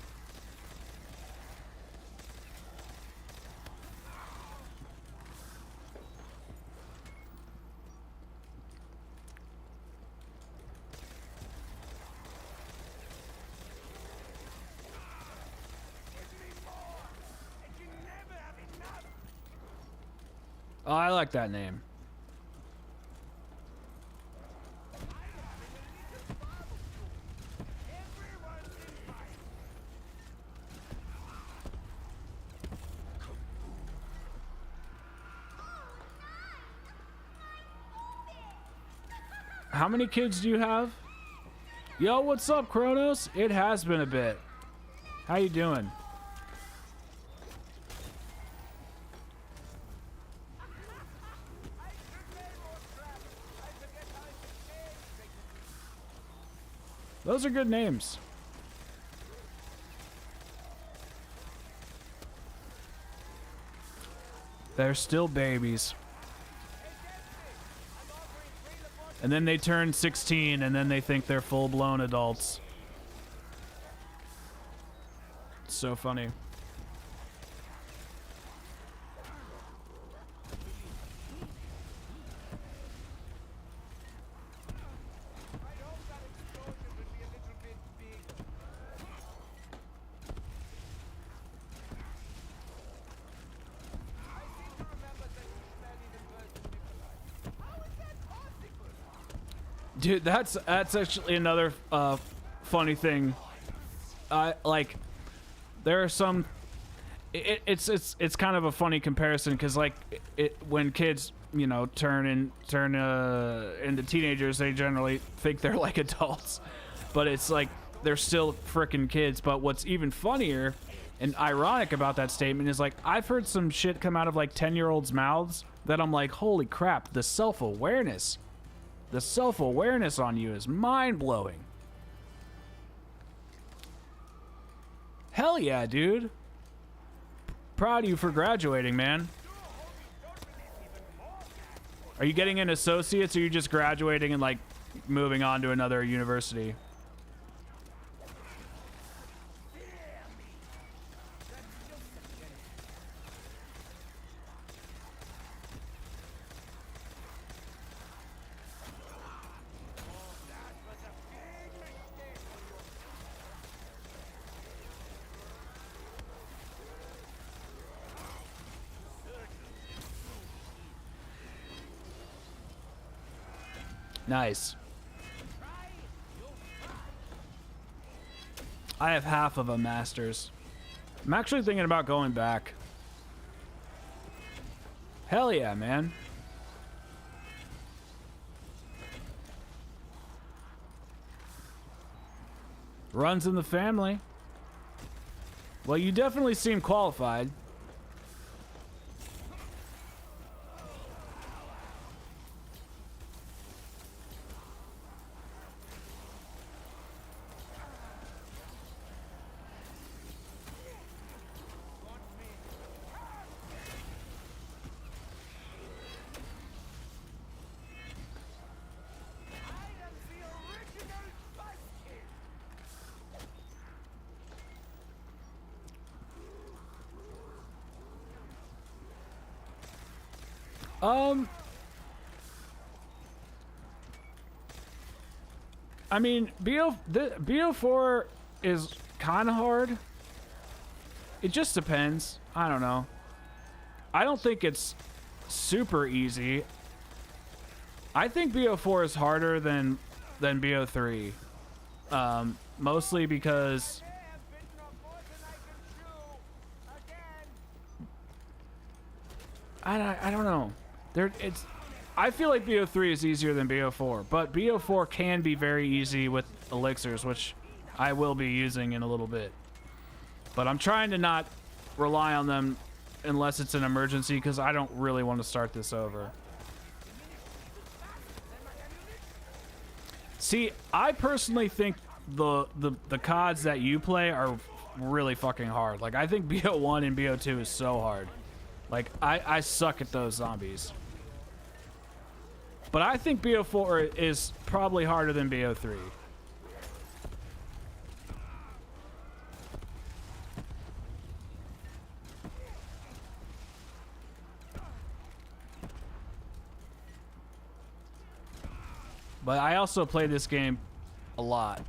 Oh, I like that name. How many kids do you have? Yo, what's up, Kronos? It has been a bit. How you doing? Those are good names. They're still babies. And then they turn 16, and then they think they're full-blown adults. It's so funny. Dude, that's actually another funny thing. Like, there are some. It's kind of a funny comparison because like when kids turn into teenagers, they generally think they're like adults, but it's like they're still frickin' kids. But what's even funnier and ironic about that statement is like I've heard some shit come out of like 10-year-olds' mouths that I'm like, holy crap, the self-awareness. The self-awareness on you is mind-blowing. Hell yeah, dude. Proud of you for graduating, man. Are you getting an associate's or are you just graduating and like moving on to another university? Nice. I have half of a master's. I'm actually thinking about going back. Hell yeah, man. Runs in the family. Well, you definitely seem qualified. I mean, BO4 is kind of hard. It just depends. I don't know. I don't think it's super easy. I think BO4 is harder than BO3. Mostly because I don't know. I feel like BO3 is easier than BO4, but BO4 can be very easy with elixirs, which I will be using in a little bit. But I'm trying to not rely on them unless it's an emergency, because I don't really want to start this over. See, I personally think the CODs that you play are really fucking hard. Like, I think BO1 and BO2 is so hard. Like, I suck at those zombies. But I think BO4 is probably harder than BO3. But I also play this game a lot.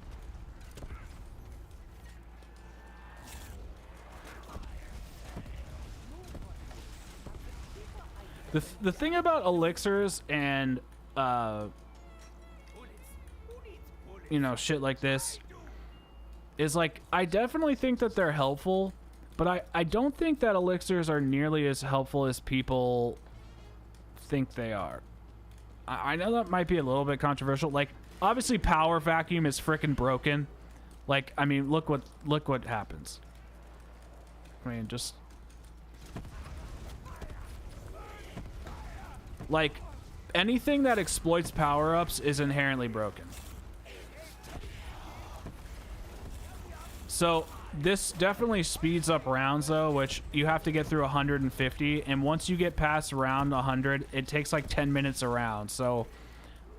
The thing about elixirs and shit like this is like I definitely think that they're helpful, but I don't think that elixirs are nearly as helpful as people think they are. I know that might be a little bit controversial. Like, obviously power vacuum is frickin' broken. Like, I mean, look what happens. I mean, just like anything that exploits power-ups is inherently broken. So this definitely speeds up rounds though, which you have to get through 150, and once you get past round 100, it takes like 10 minutes a round. So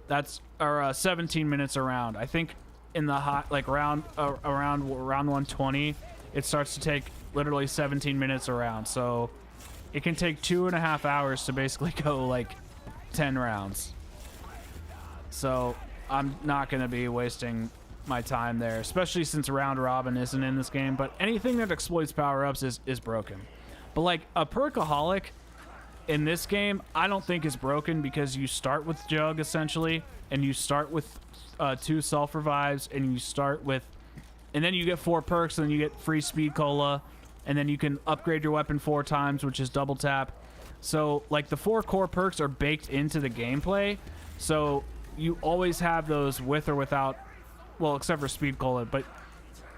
that's 17 minutes a round. I think in the hot like around 120, it starts to take literally 17 minutes a round. So it can take 2.5 hours to basically go like 10 rounds. So I'm not going to be wasting my time there, especially since round robin isn't in this game. But anything that exploits power-ups is broken. But like a perkaholic in this game, I don't think is broken, because you start with Jug essentially, and you start with 2 self revives, and you start with, and then you get 4 perks, and then you get free speed cola, and then you can upgrade your weapon 4 times, which is double tap. So like the 4 core perks are baked into the gameplay, so you always have those with or without, well, except for speed cola, but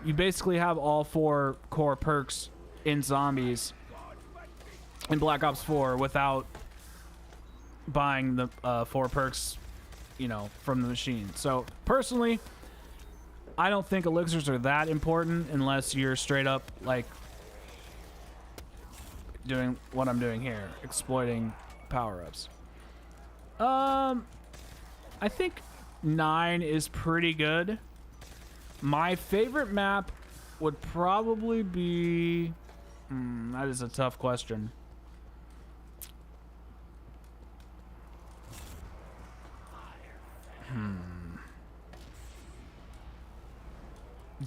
you basically have all 4 core perks in zombies in Black Ops 4 without buying the 4 perks, you know, from the machine. So personally, I don't think elixirs are that important unless you're straight up like doing what I'm doing here, exploiting power-ups. I think 9 is pretty good. My favorite map would probably be... that is a tough question.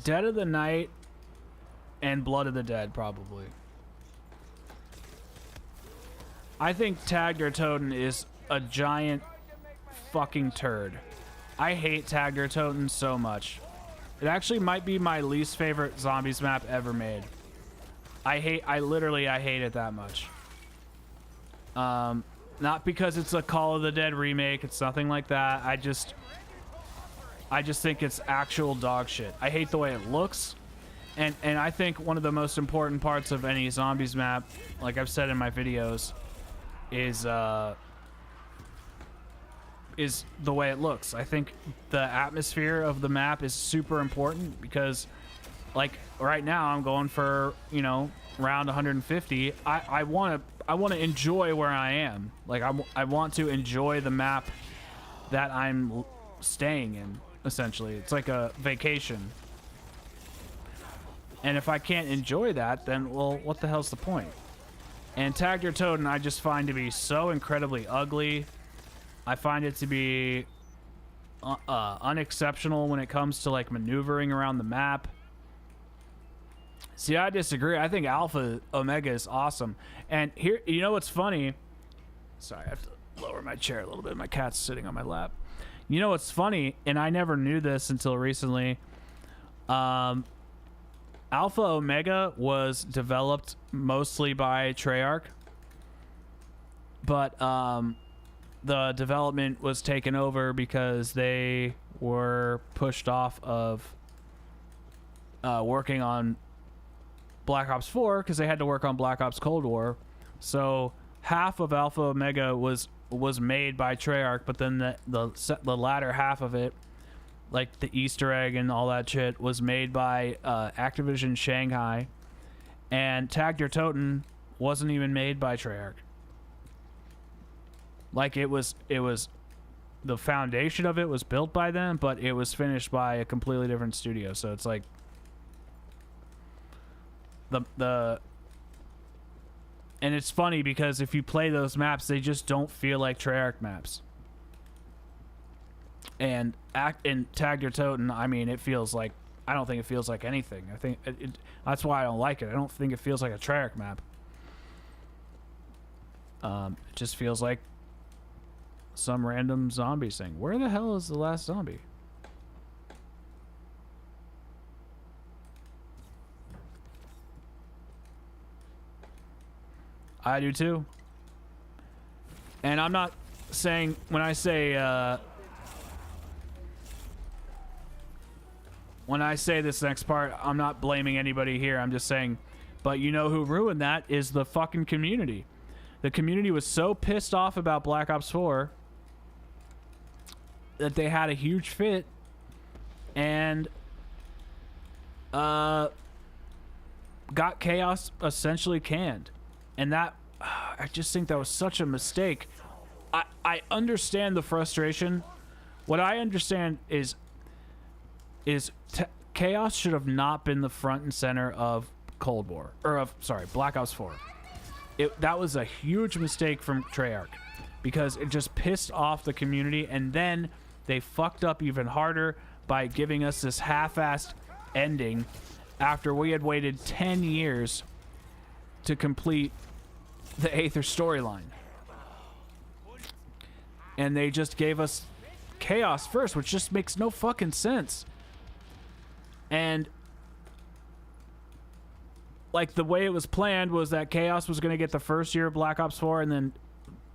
Dead of the Night and Blood of the Dead, probably. I think Tag Der Toten is a giant fucking turd. I hate Tag Der Toten so much. It actually might be my least favorite zombies map ever made. I hate it that much. Not because it's a Call of the Dead remake, it's nothing like that. I just think it's actual dog shit. I hate the way it looks. And I think one of the most important parts of any zombies map, like I've said in my videos, is the way it looks. I think the atmosphere of the map is super important, because like right now I'm going for, you know, round 150. I want to enjoy where I am. Like I want to enjoy the map that I'm staying in, essentially. It's like a vacation. And if I can't enjoy that, then well, what the hell's the point? And Tag Der Toten I just find to be so incredibly ugly. I find it to be unexceptional when it comes to like maneuvering around the map. See, I disagree. I think Alpha Omega is awesome. And here, you know what's funny? Sorry, I have to lower my chair a little bit. My cat's sitting on my lap. You know what's funny? And I never knew this until recently. Alpha Omega was developed mostly by Treyarch. But the development was taken over because they were pushed off of working on Black Ops 4 because they had to work on Black Ops Cold War. So half of Alpha Omega was made by Treyarch, but then the latter half of it, like the Easter egg and all that shit, was made by Activision Shanghai, and Tag Der Toten wasn't even made by Treyarch. Like it was the foundation of it was built by them, but it was finished by a completely different studio. So it's like and it's funny because if you play those maps, they just don't feel like Treyarch maps. And Tag Der Toten, I mean, it feels like, I don't think it feels like anything. I think that's why I don't like it. I don't think it feels like a Treyarch map. It just feels like some random zombie thing. Where the hell is the last zombie? I do too. And I'm not saying, when I say this next part, I'm not blaming anybody here. I'm just saying, but you know who ruined that is the fucking community. The community was so pissed off about Black Ops 4 that they had a huge fit, and got Chaos essentially canned. And that, I just think that was such a mistake. I understand the frustration. What I understand is Chaos should have not been the front and center of Cold War, or of, sorry, Black Ops 4. That was a huge mistake from Treyarch, because it just pissed off the community, and then they fucked up even harder by giving us this half-assed ending after we had waited 10 years to complete the Aether storyline. And they just gave us Chaos first, which just makes no fucking sense. And like, the way it was planned was that Chaos was going to get the first year of Black Ops 4, and then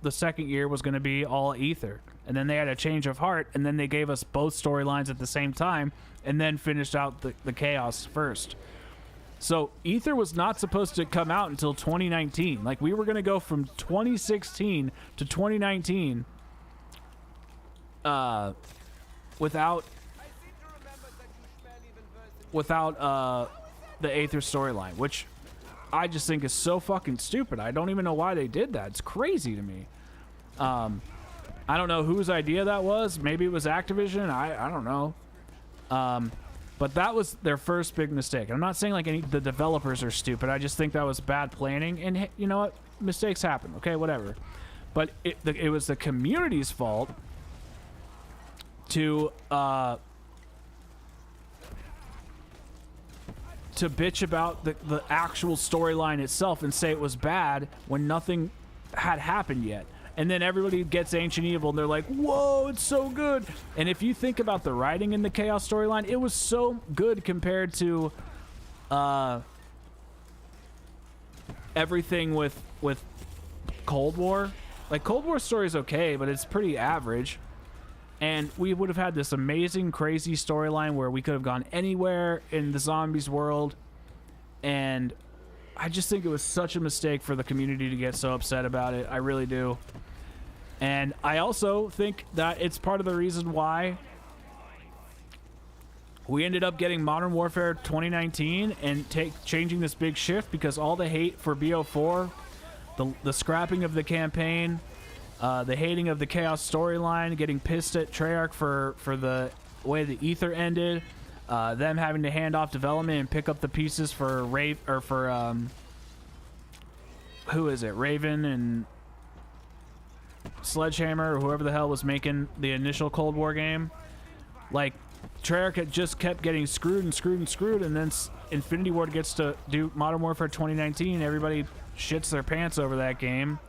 the second year was going to be all Aether. And then they had a change of heart, and then they gave us both storylines at the same time, and then finished out the Chaos first. So Aether was not supposed to come out until 2019. Like, we were going to go from 2016 to 2019 without the Aether storyline, which I just think is so fucking stupid. I don't even know why they did that. It's crazy to me. I don't know whose idea that was. Maybe it was Activision. I don't know. But that was their first big mistake. I'm not saying like the developers are stupid. I just think that was bad planning. And you know what? Mistakes happen. Okay, whatever. But it was the community's fault to bitch about the actual storyline itself and say it was bad when nothing had happened yet. And then everybody gets Ancient Evil and they're like, whoa, it's so good. And if you think about the writing in the Chaos storyline, it was so good compared to everything with Cold War. Like, Cold War story is okay, but it's pretty average. And we would have had this amazing, crazy storyline where we could have gone anywhere in the zombies world. And I just think it was such a mistake for the community to get so upset about it. I really do. And I also think that it's part of the reason why we ended up getting Modern Warfare 2019 and changing this big shift, because all the hate for BO4, the scrapping of the campaign, the hating of the Chaos storyline, getting pissed at Treyarch for the way the Aether ended, them having to hand off development and pick up the pieces for who is it? Raven and Sledgehammer, or whoever the hell was making the initial Cold War game. Like, Treyarch had just kept getting screwed and screwed and screwed, and then Infinity Ward gets to do Modern Warfare 2019. Everybody shits their pants over that game,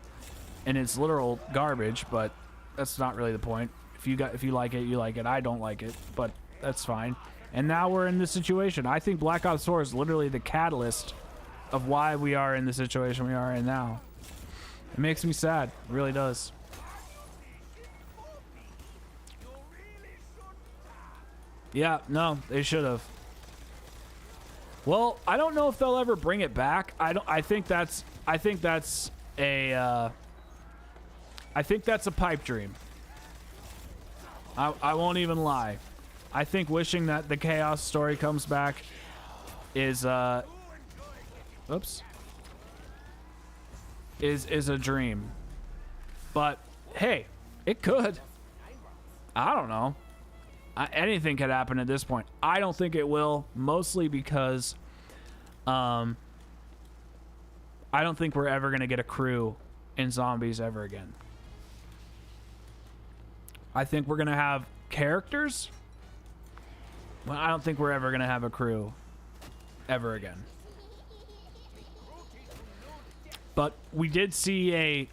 and it's literal garbage. But that's not really the point. If you like it, you like it. I don't like it, but that's fine. And now we're in this situation. I think Black Ops 4 is literally the catalyst of why we are in the situation we are in now. It makes me sad. It really does. Yeah, no, they should have. Well, I don't know if they'll ever bring it back. I think that's a pipe dream. I won't even lie. I think wishing that the Chaos story comes back is is a dream. But hey, it could. I don't know. Anything could happen at this point. I don't think it will, mostly because I don't think we're ever going to get a crew in zombies ever again. I think we're going to have characters, but I don't think we're ever going to have a crew ever again. But we did see a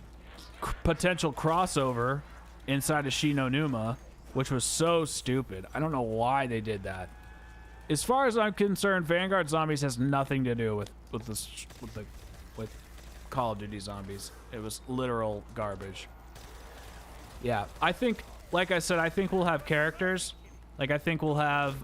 potential crossover inside of Shi no Numa, which was so stupid. I don't know why they did that. As far as I'm concerned, Vanguard Zombies has nothing to do with Call of Duty Zombies. It was literal garbage. Yeah, I think, like I said, I think we'll have characters. Like, I think we'll have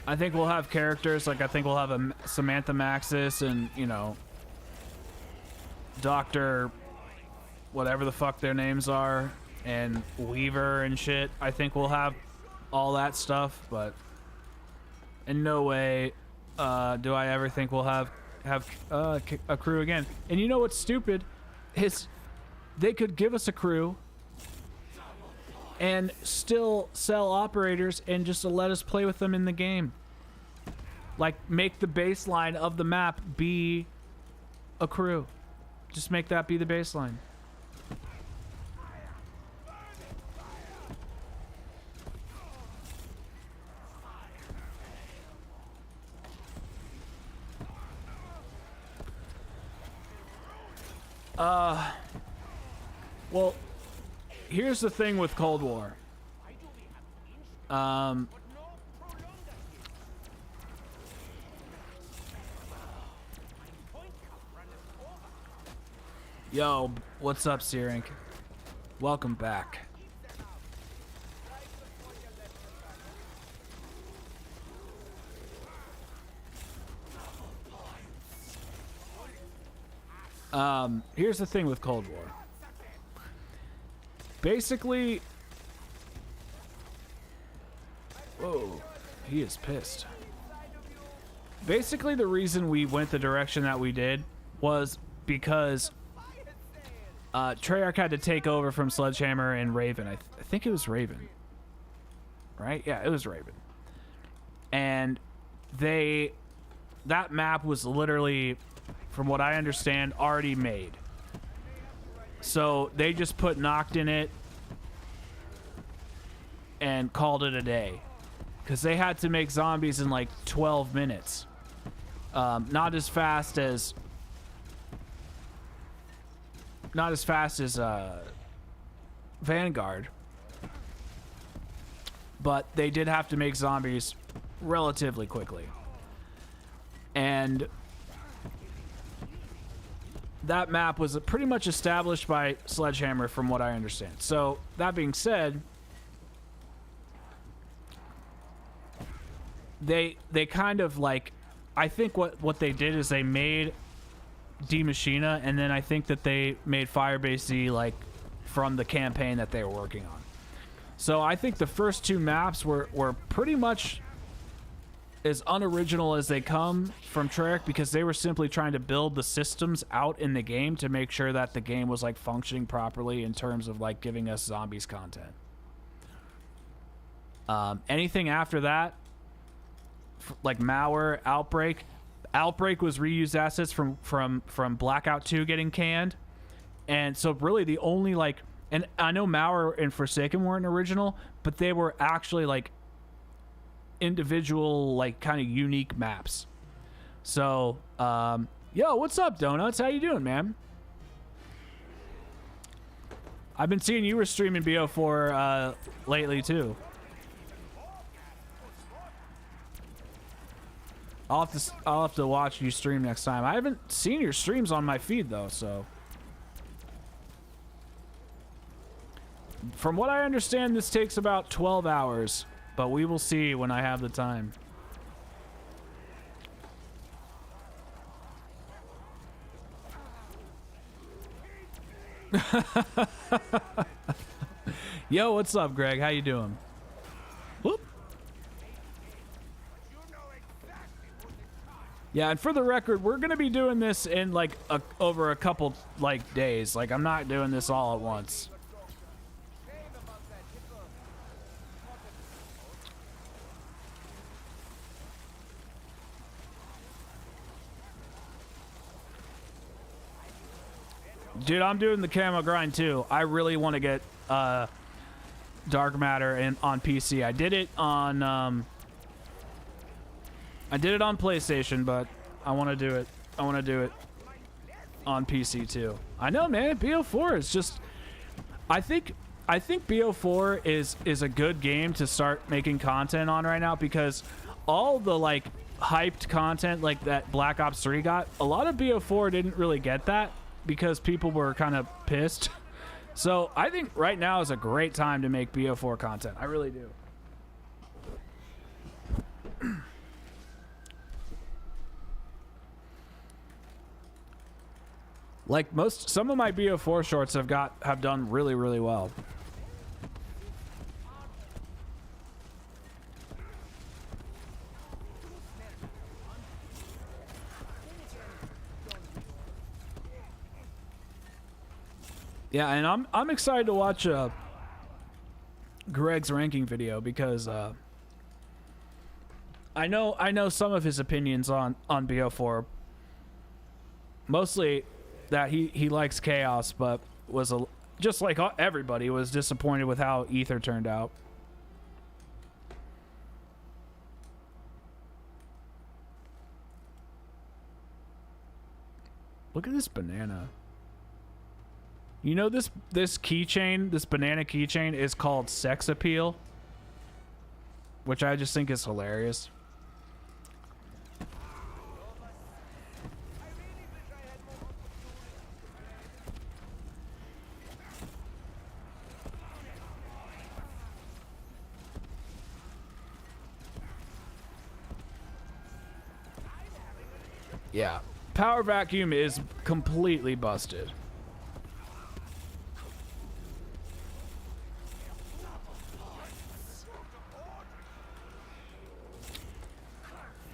I think we'll have characters. Like, I think we'll have a Samantha Maxis and, you know, Dr. whatever the fuck their names are, and Weaver and shit, I think we'll have all that stuff, but in no way do I ever think we'll have a crew again. And you know what's stupid is they could give us a crew and still sell operators and just let us play with them in the game. Like, make the baseline of the map be a crew. Just make that be the baseline. Well, here's the thing with Cold War. Yo, what's up, Searink? Welcome back. Here's the thing with Cold War. Basically, whoa, he is pissed. Basically, the reason we went the direction that we did was because Treyarch had to take over from Sledgehammer and Raven. I think it was Raven, right? Yeah, it was Raven. And that map was literally, from what I understand, already made. So they just put Noct in it and called it a day, because they had to make zombies in like 12 minutes. Not as fast as Vanguard, but they did have to make zombies relatively quickly. And that map was pretty much established by Sledgehammer, from what I understand. So that being said, they kind of like, I think what they did is they made D Machina, and then I think that they made Firebase Z like from the campaign that they were working on. So I think the first two maps were pretty much as unoriginal as they come from Treyarch, because they were simply trying to build the systems out in the game to make sure that the game was like functioning properly in terms of like giving us zombies content. Anything after that, like Malware, Outbreak was reused assets from Blackout 2 getting canned. And so really the only like, and I know Malware and Forsaken weren't original, but they were actually like individual, like kind of unique maps. So yo, what's up, Donuts? How you doing, man? I've been seeing you were streaming BO4 lately too. I'll have to watch you stream next time. I haven't seen your streams on my feed though, so from what I understand, this takes about 12 hours. But we will see when I have the time. Yo, what's up, Greg? How you doing? Whoop. Yeah, and for the record, we're gonna be doing this in like over a couple like days. Like, I'm not doing this all at once. Dude, I'm doing the camo grind too. I really want to get Dark Matter on PC. I did it on PlayStation, but I want to do it. I want to do it on PC too. I know, man. BO4 is just, I think BO4 is a good game to start making content on right now, because all the like hyped content like that Black Ops 3 got, a lot of BO4 didn't really get that, because people were kind of pissed. So I think right now is a great time to make BO4 content. I really do. Like some of my BO4 shorts have done really, really well. Yeah, and I'm excited to watch Greg's ranking video because I know some of his opinions on BO4. Mostly that he likes chaos, but was just like everybody was disappointed with how Ether turned out. Look at this banana. You know, this keychain, this banana keychain is called Sex Appeal, which I just think is hilarious. Yeah, power vacuum is completely busted.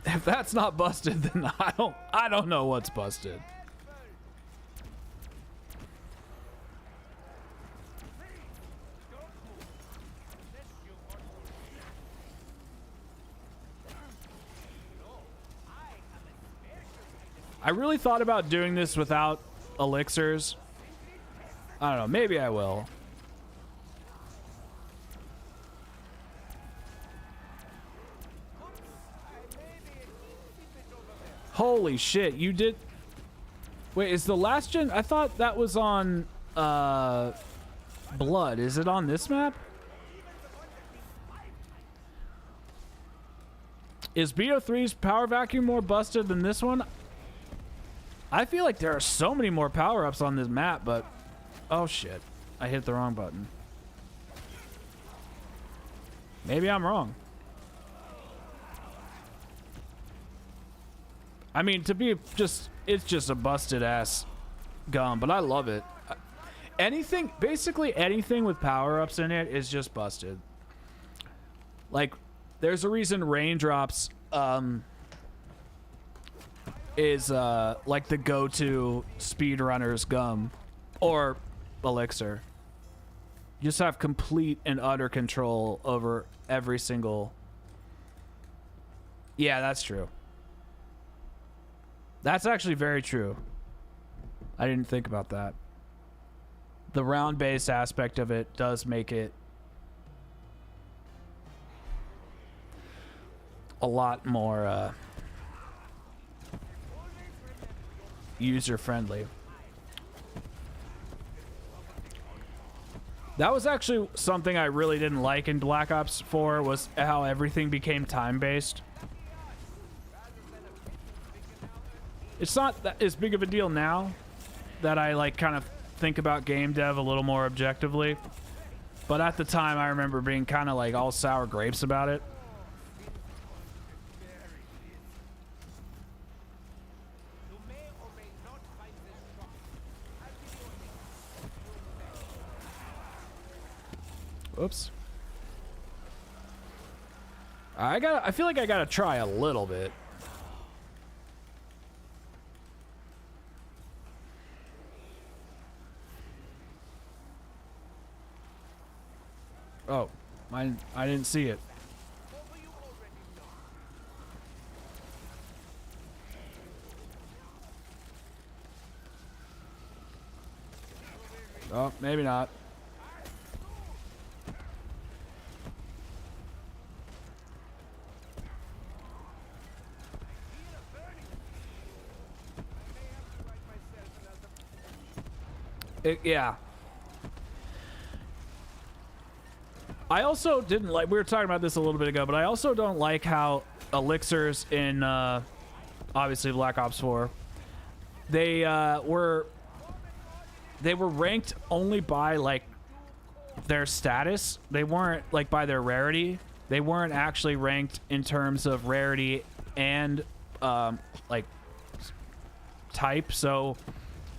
If that's not busted, then I don't know what's busted. I really thought about doing this without elixirs. I don't know, maybe I will. Holy shit, you did... Wait, is the last gen... I thought that was on, Blood. Is it on this map? Is BO3's power vacuum more busted than this one? I feel like there are so many more power-ups on this map, but... Oh shit, I hit the wrong button. Maybe I'm wrong. I mean, to be just, it's just a busted ass gun, but I love it. Anything, basically anything with power-ups in it is just busted. Like, there's a reason Raindrops, is, like the go-to speedrunner's gum. Or elixir. You just have complete and utter control over every single... Yeah, that's true. That's actually very true. I didn't think about that. The round-based aspect of it does make it a lot more user-friendly. That was actually something I really didn't like in Black Ops 4, was how everything became time-based. It's not that as big of a deal now that I like kind of think about game dev a little more objectively. But at the time, I remember being kind of like all sour grapes about it. Oops. I feel like I gotta try a little bit. Oh, I didn't see it. Oh, maybe not. Yeah. I also didn't like, we were talking about this a little bit ago, but I also don't like how elixirs in, obviously Black Ops 4, they were ranked only by, like, their status. They weren't, like, by their rarity. They weren't actually ranked in terms of rarity and, like, type. So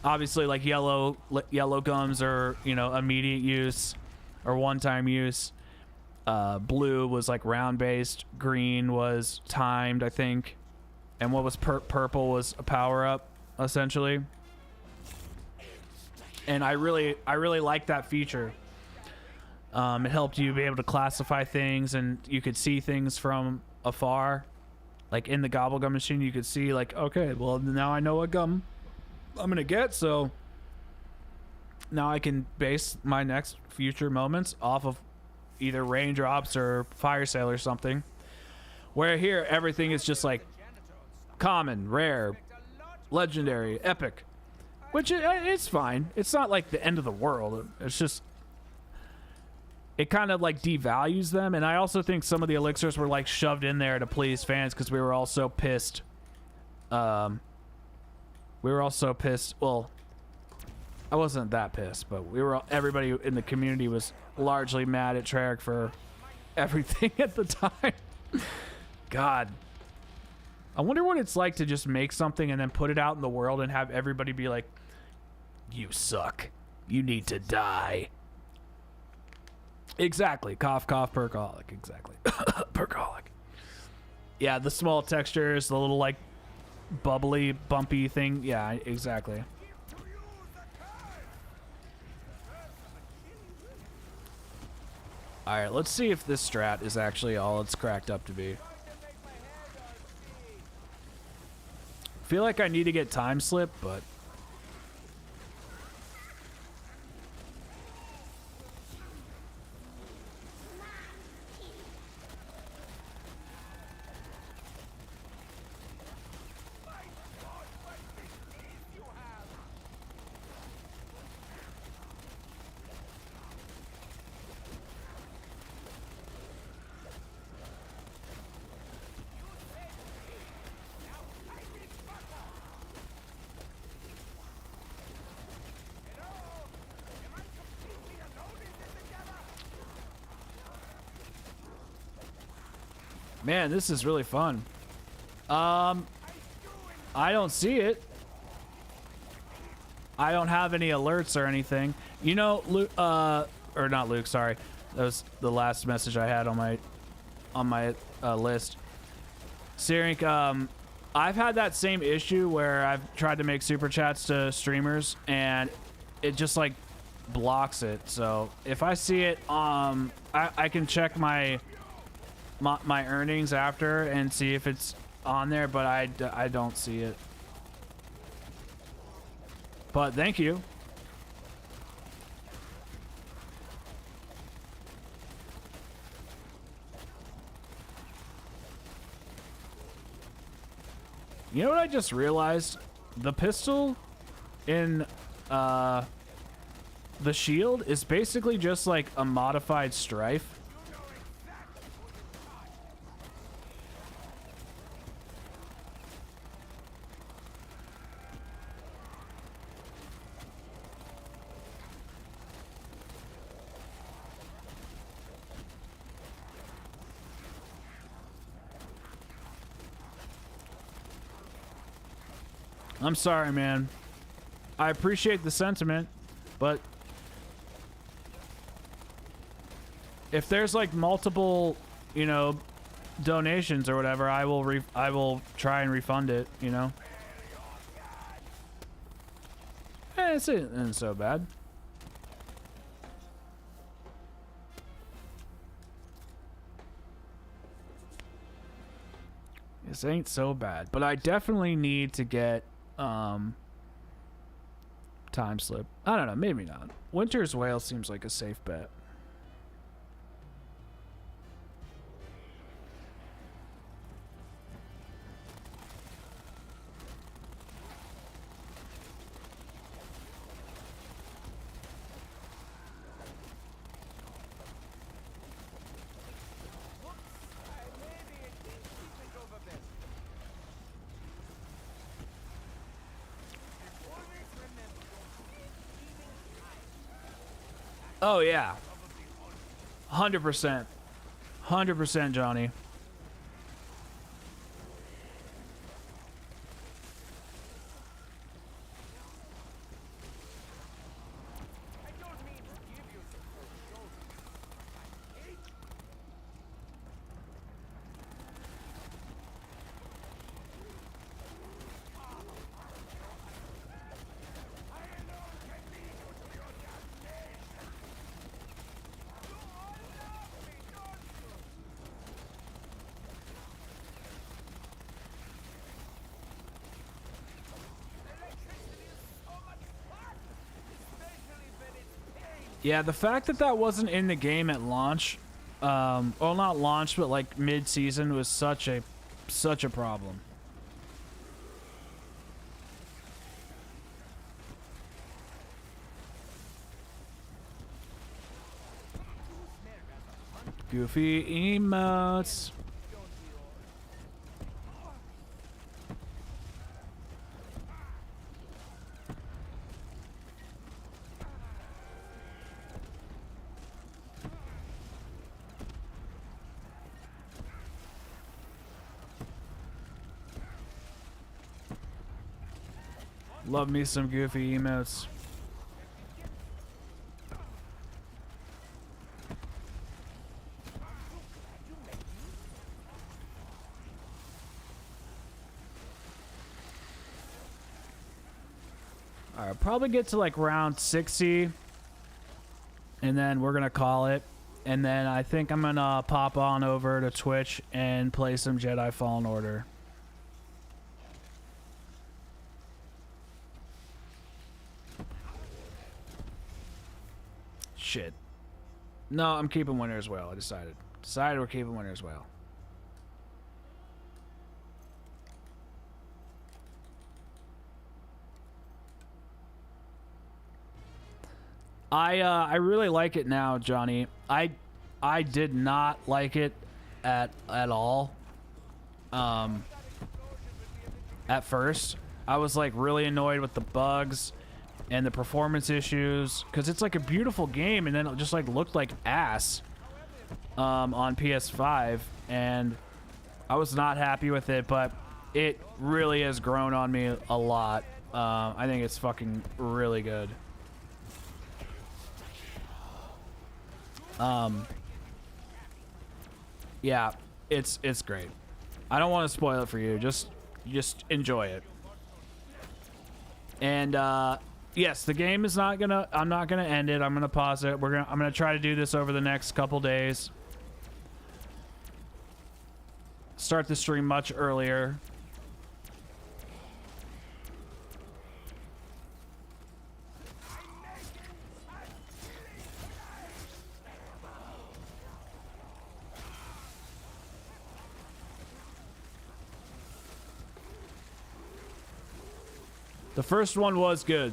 Obviously, like yellow gums are, you know, immediate use or one-time use. Blue was like round based. Green was timed, I think. And what was purple was a power up, essentially. And I really liked that feature. It helped you be able to classify things, and you could see things from afar. Like in the gobble gum machine, you could see like, okay, well now I know what gum I'm gonna get, so now I can base my next future moments off of either raindrops or fire sale or something. Where here everything is just like common, rare, legendary, epic, which it's fine. It's not like the end of the world. It's just it kind of like devalues them. And I also think some of the elixirs were like shoved in there to please fans because we were all so pissed. We were all so pissed. Well, I wasn't that pissed, but everybody in the community was largely mad at Treyarch for everything at the time. God. I wonder what it's like to just make something and then put it out in the world and have everybody be like, you suck. You need to die. Exactly. Cough, cough, perkaholic. Exactly. Perkaholic. Yeah, the small textures, the little, like, bubbly, bumpy thing. Yeah, exactly. Alright, let's see if this strat is actually all it's cracked up to be. Feel like I need to get time slip, but man, this is really fun. I don't see it. I don't have any alerts or anything. You know, Luke, or not Luke, sorry. That was the last message I had on my list. Sirink, I've had that same issue where I've tried to make super chats to streamers and it just like blocks it. So if I see it, I can check my earnings after and see if it's on there, but I don't see it. But thank you. You know what I just realized? The pistol in the shield is basically just like a modified Strife. I'm sorry, man. I appreciate the sentiment, but if there's like multiple, you know, donations or whatever, I will try and refund it, you know. It isn't so bad. This ain't so bad, but I definitely need to get time slip. I don't know, maybe not. Winter's Whale seems like a safe bet. Oh yeah, 100%, 100%, Johnny. Yeah, the fact that that wasn't in the game at launch, well, not launch, but like mid-season, was such a problem. Goofy emotes. Love me some goofy emotes. Alright, probably get to like round 60. And then we're gonna call it. And then I think I'm gonna pop on over to Twitch and play some Jedi Fallen Order. Shit. No, I'm keeping Winter's Whale. I decided we're keeping Winter's Whale. I really like it now, Johnny. I did not like it at all. At first, I was like really annoyed with the bugs and the performance issues, because it's like a beautiful game, and then it just like looked like ass on PS5, and I was not happy with it. But it really has grown on me a lot. I think it's fucking really good. Yeah, it's great. I don't want to spoil it for you. Just enjoy it. And yes, the game is not gonna. I'm not gonna end it. I'm gonna pause it. I'm gonna try to do this over the next couple days. Start the stream much earlier. The first one was good.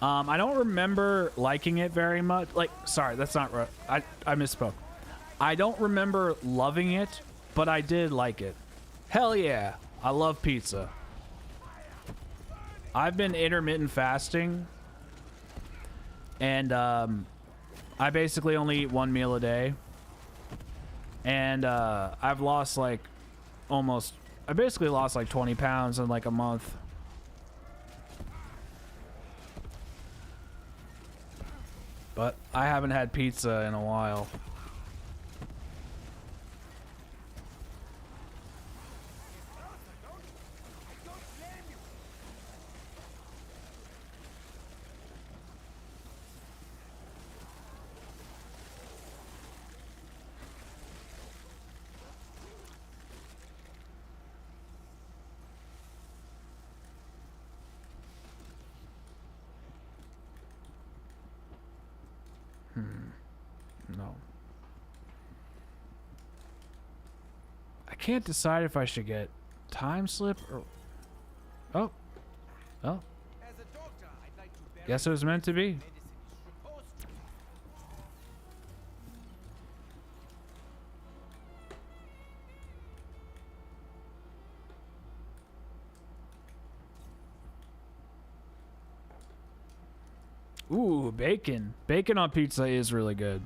I don't remember liking it very much. Like, sorry, that's not right. I misspoke. I don't remember loving it, but I did like it. Hell yeah. I love pizza. I've been intermittent fasting, and I basically only eat one meal a day. And I've lost like I basically lost like 20 pounds in like a month. But I haven't had pizza in a while. No. I can't decide if I should get time slip or... Oh. Oh. Guess it was meant to be. Ooh, bacon. Bacon on pizza is really good.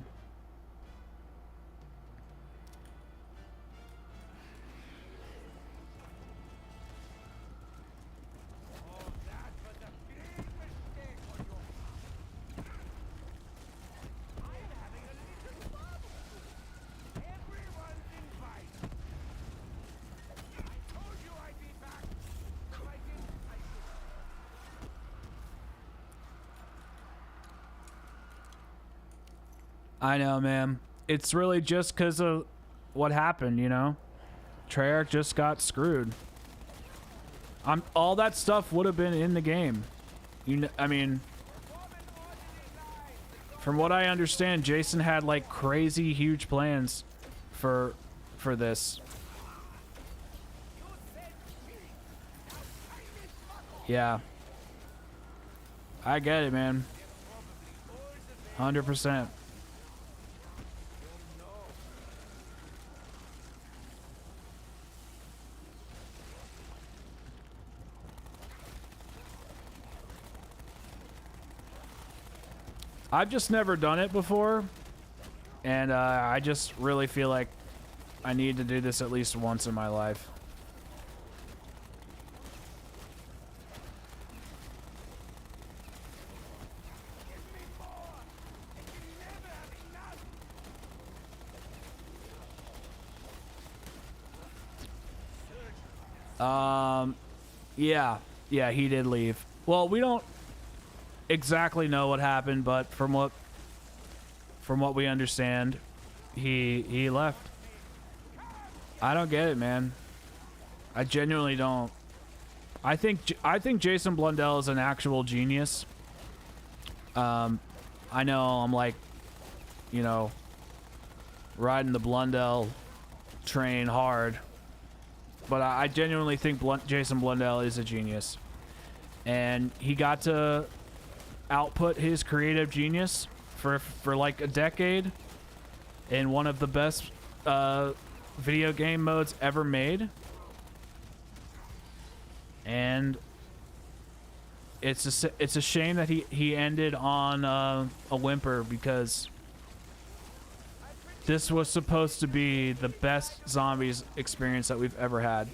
I know, man. It's really just because of what happened, you know? Treyarch just got screwed. All that stuff would have been in the game. I mean, From what I understand, Jason had like crazy huge plans for this. Yeah. I get it, man. 100%. I've just never done it before, and I just really feel like I need to do this at least once in my life. Yeah, he did leave. Well, we don't exactly know what happened, but from what we understand, he left. I don't get it, man. I genuinely don't. I think Jason Blundell is an actual genius. I know I'm like, you know, riding the Blundell train hard, but I genuinely think Jason Blundell is a genius, and he got to output his creative genius for like a decade in one of the best video game modes ever made, and it's a shame that he ended on a whimper, because this was supposed to be the best zombies experience that we've ever had.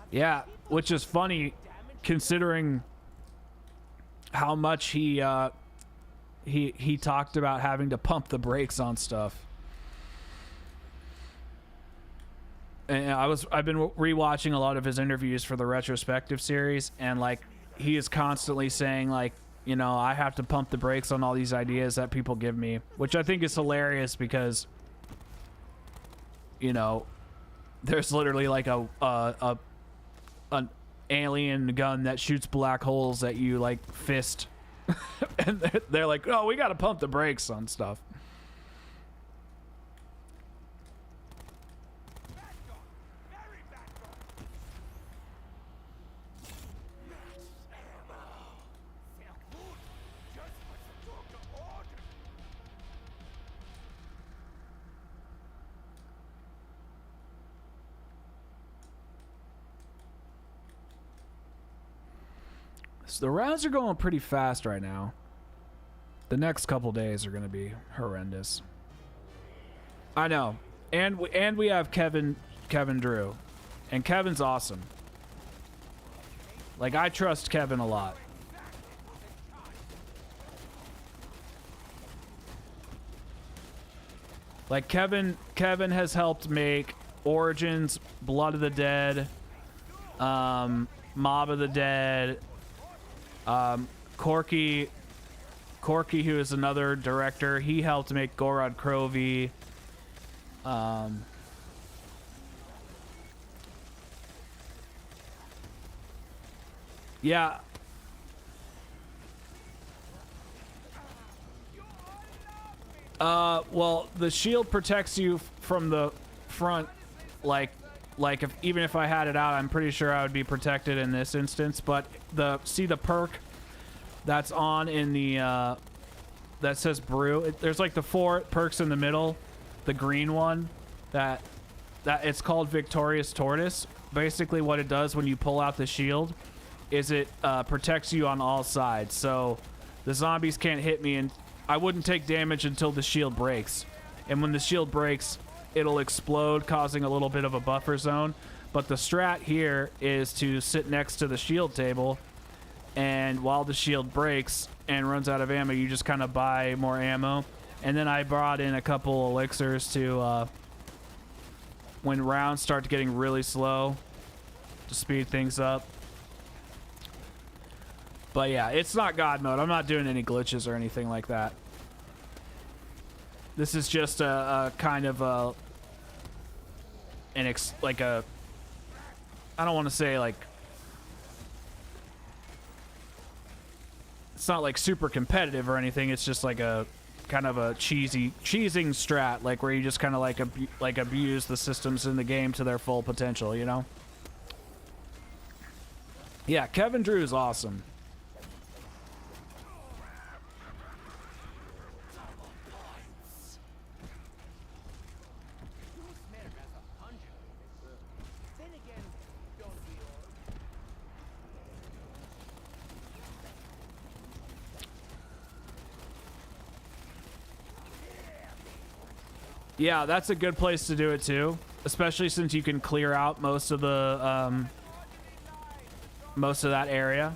Yeah, which is funny considering how much he talked about having to pump the brakes on stuff. And I've been rewatching a lot of his interviews for the retrospective series, and like he is constantly saying like, you know, I have to pump the brakes on all these ideas that people give me, which I think is hilarious because, you know, there's literally like an alien gun that shoots black holes at you like fist. And they're like, oh, we gotta pump the brakes on stuff. So the rounds are going pretty fast right now. The next couple days are going to be horrendous. I know. And we have Kevin Drew. And Kevin's awesome. Like, I trust Kevin a lot. Like, Kevin has helped make Origins, Blood of the Dead, Mob of the Dead, Corky, who is another director, he helped make Gorod Krovi. Yeah. Well, the shield protects you from the front, like if even if I had it out, I'm pretty sure I would be protected in this instance. But see the perk that's on in the that says brew. There's like the 4 perks in the middle, the green one that it's called Victorious Tortoise. Basically, what it does when you pull out the shield is it protects you on all sides, so the zombies can't hit me, and I wouldn't take damage until the shield breaks. And when the shield breaks, it'll explode, causing a little bit of a buffer zone. But the strat here is to sit next to the shield table, and while the shield breaks and runs out of ammo, you just kind of buy more ammo. And then I brought in a couple elixirs to, when rounds start getting really slow, to speed things up. But yeah, it's not God mode. I'm not doing any glitches or anything like that. This is just a kind of a like a, I don't want to say like, it's not like super competitive or anything. It's just like a kind of a cheesing strat, like where you just kind of like abuse the systems in the game to their full potential, you know? Yeah, Kevin Drew is awesome. Yeah, that's a good place to do it too, especially since you can clear out most of the most of that area.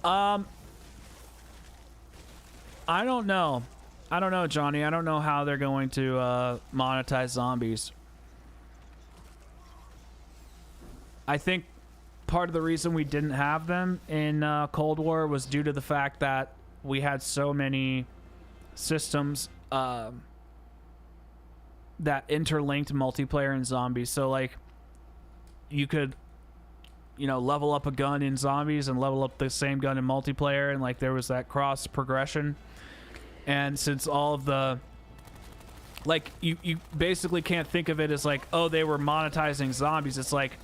I don't know. I don't know, Johnny. I don't know how they're going to monetize zombies. I think part of the reason we didn't have them in Cold War was due to the fact that we had so many systems that interlinked multiplayer and zombies. So like you could, you know, level up a gun in zombies and level up the same gun in multiplayer, and like there was that cross progression. And since all of the, like, you basically can't think of it as like, oh, they were monetizing zombies. It's like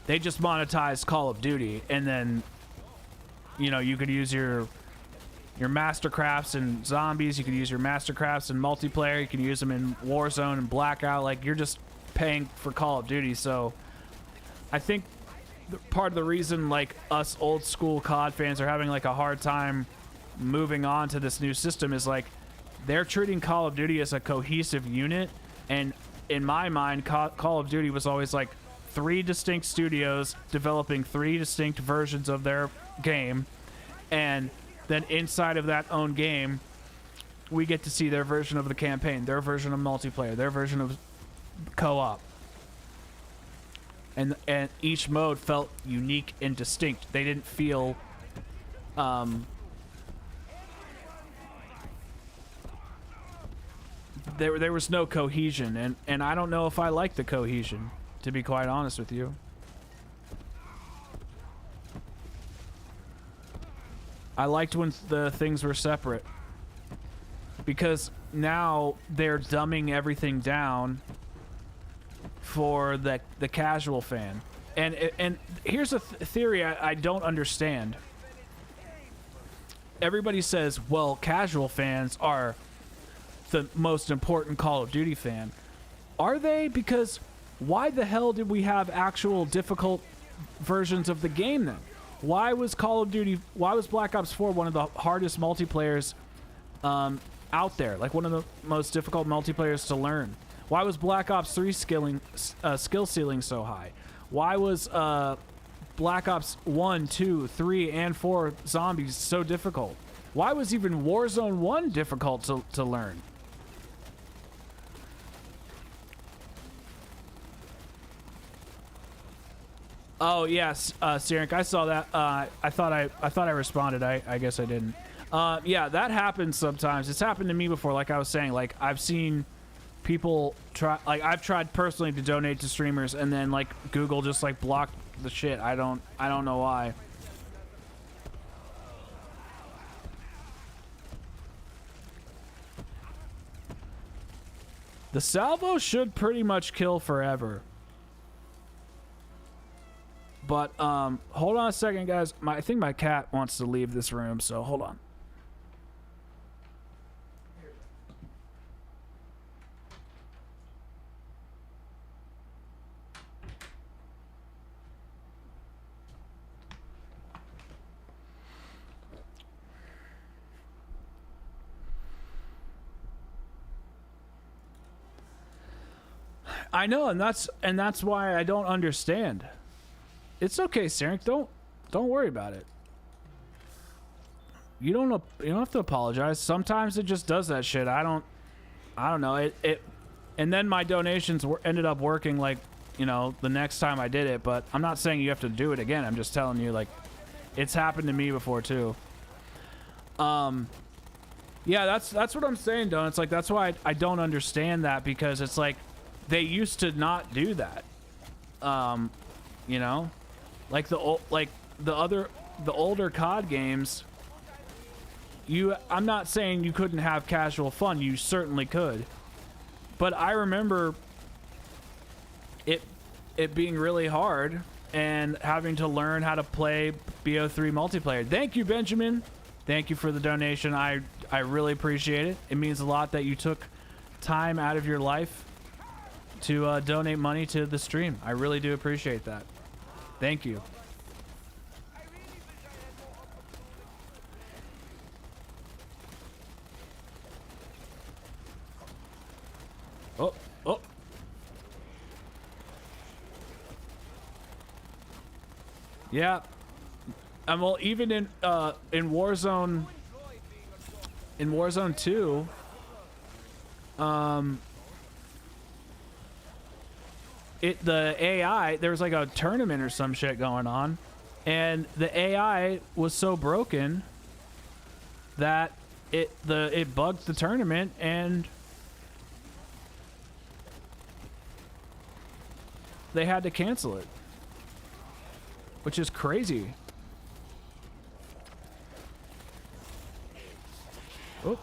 they just monetized Call of Duty, and then, you know, you could use your mastercrafts in zombies, you could use your mastercrafts in multiplayer, you can use them in Warzone and Blackout. Like, you're just paying for Call of Duty. So I think part of the reason like us old school COD fans are having like a hard time moving on to this new system is like they're treating Call of Duty as a cohesive unit, and in my mind Call of Duty was always like 3 distinct studios developing 3 distinct versions of their game, and then inside of that own game we get to see their version of the campaign, their version of multiplayer, their version of co-op, and each mode felt unique and distinct. They didn't feel there was no cohesion, and I don't know if I like the cohesion, to be quite honest with you. I liked when the things were separate, because now they're dumbing everything down for the casual fan. And here's a theory I don't understand. Everybody says, well, casual fans are the most important Call of Duty fan. Are they? Because why the hell did we have actual difficult versions of the game then? Why was Black Ops 4 one of the hardest multiplayers out there? Like one of the most difficult multiplayers to learn? Why was Black Ops 3 skill ceiling so high? Why was Black Ops 1, 2, 3, and 4 zombies so difficult? Why was even Warzone 1 difficult to learn? Oh yes, Syrinx, I saw that. I thought I responded. I guess I didn't. Yeah, that happens sometimes. It's happened to me before. Like I was saying, like I've seen people try. Like I've tried personally to donate to streamers, and then like Google just like blocked the shit. I don't know why. The salvo should pretty much kill forever. But hold on a second, guys. I think my cat wants to leave this room, so hold on. I know, and that's why I don't understand. It's okay, Syrinx. Don't worry about it. You don't have to apologize. Sometimes it just does that shit. I don't know. And then my donations ended up working, like, you know, the next time I did it. But I'm not saying you have to do it again. I'm just telling you, like, it's happened to me before too. Yeah, that's what I'm saying, Don. It's like, that's why I don't understand that, because it's like they used to not do that. You know, like the older COD games. I'm not saying you couldn't have casual fun. You certainly could. But I remember it being really hard and having to learn how to play BO3 multiplayer. Thank you, Benjamin. Thank you for the donation. I really appreciate it. It means a lot that you took time out of your life to donate money to the stream. I really do appreciate that. Thank you. Oh, oh. Yeah. Well, even in Warzone 2, the AI, there was like a tournament or some shit going on, and the AI was so broken that it bugged the tournament, and they had to cancel it, which is crazy. Oh.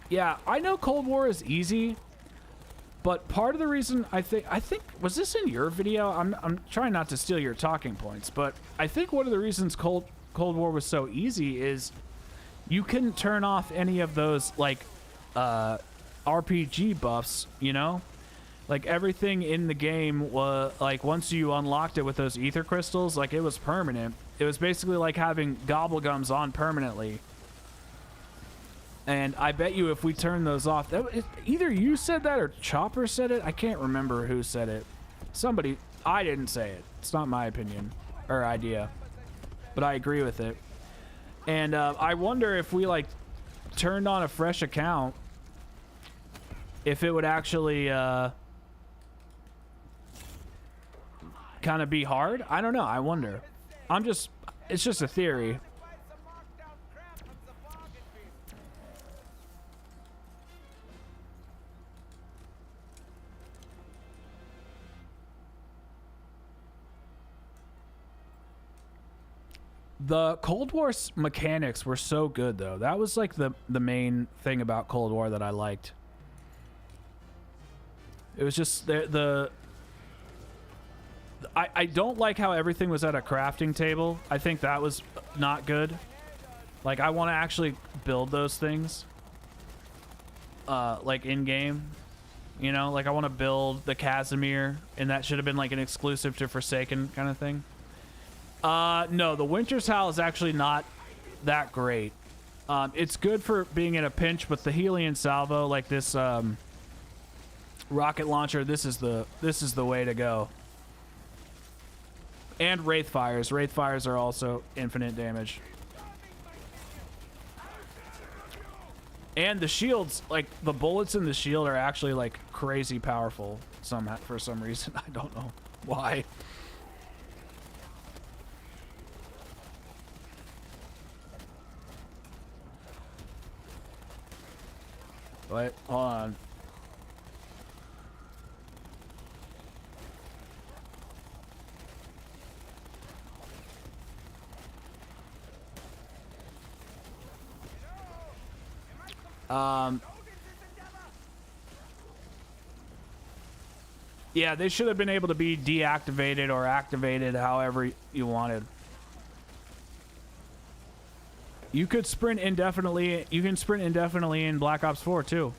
Yeah, I know Cold War is easy, but part of the reason I think was this in your video? I'm trying not to steal your talking points, but I think one of the reasons Cold War was so easy is you couldn't turn off any of those, like, RPG buffs, you know? Like, everything in the game was, like, once you unlocked it with those ether crystals, like, it was permanent. It was basically like having gobblegums on permanently. And I bet you if we turn those off, either you said that or Chopper said it. I can't remember who said it. Somebody, I didn't say it. It's not my opinion or idea, but I agree with it. And I wonder if we, like, turned on a fresh account, if it would actually kind of be hard. I don't know. I wonder. It's just a theory. The Cold War mechanics were so good, though. That was like the main thing about Cold War that I liked. It was just I don't like how everything was at a crafting table. I think that was not good. Like, I want to actually build those things, like, in game. You know, like, I want to build the Casimir, and that should have been like an exclusive to Forsaken kind of thing. No, the Winter's Howl is actually not that great. It's good for being in a pinch, but the Helion Salvo, like this rocket launcher, this is the way to go. And Wraithfires. Wraithfires are also infinite damage. And the shields, like, the bullets in the shield are actually, like, crazy powerful for some reason. I don't know why. Wait, hold on. Yeah, they should have been able to be deactivated or activated however you wanted. You could sprint indefinitely. You can sprint indefinitely in Black Ops 4 too.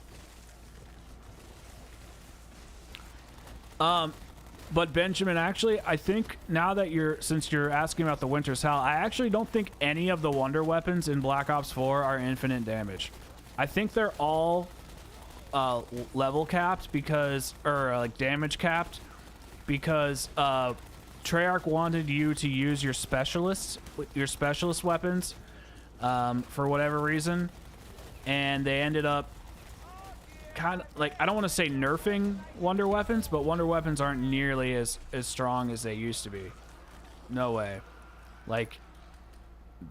But Benjamin, actually, I think now that since you're asking about the Winter's Howl, I actually don't think any of the wonder weapons in Black Ops 4 are infinite damage. I think they're all level capped or like damage capped, because Treyarch wanted you to use your specialist weapons for whatever reason, and they ended up kind of like, I don't want to say nerfing wonder weapons, but wonder weapons aren't nearly as strong as they used to be. No way. Like,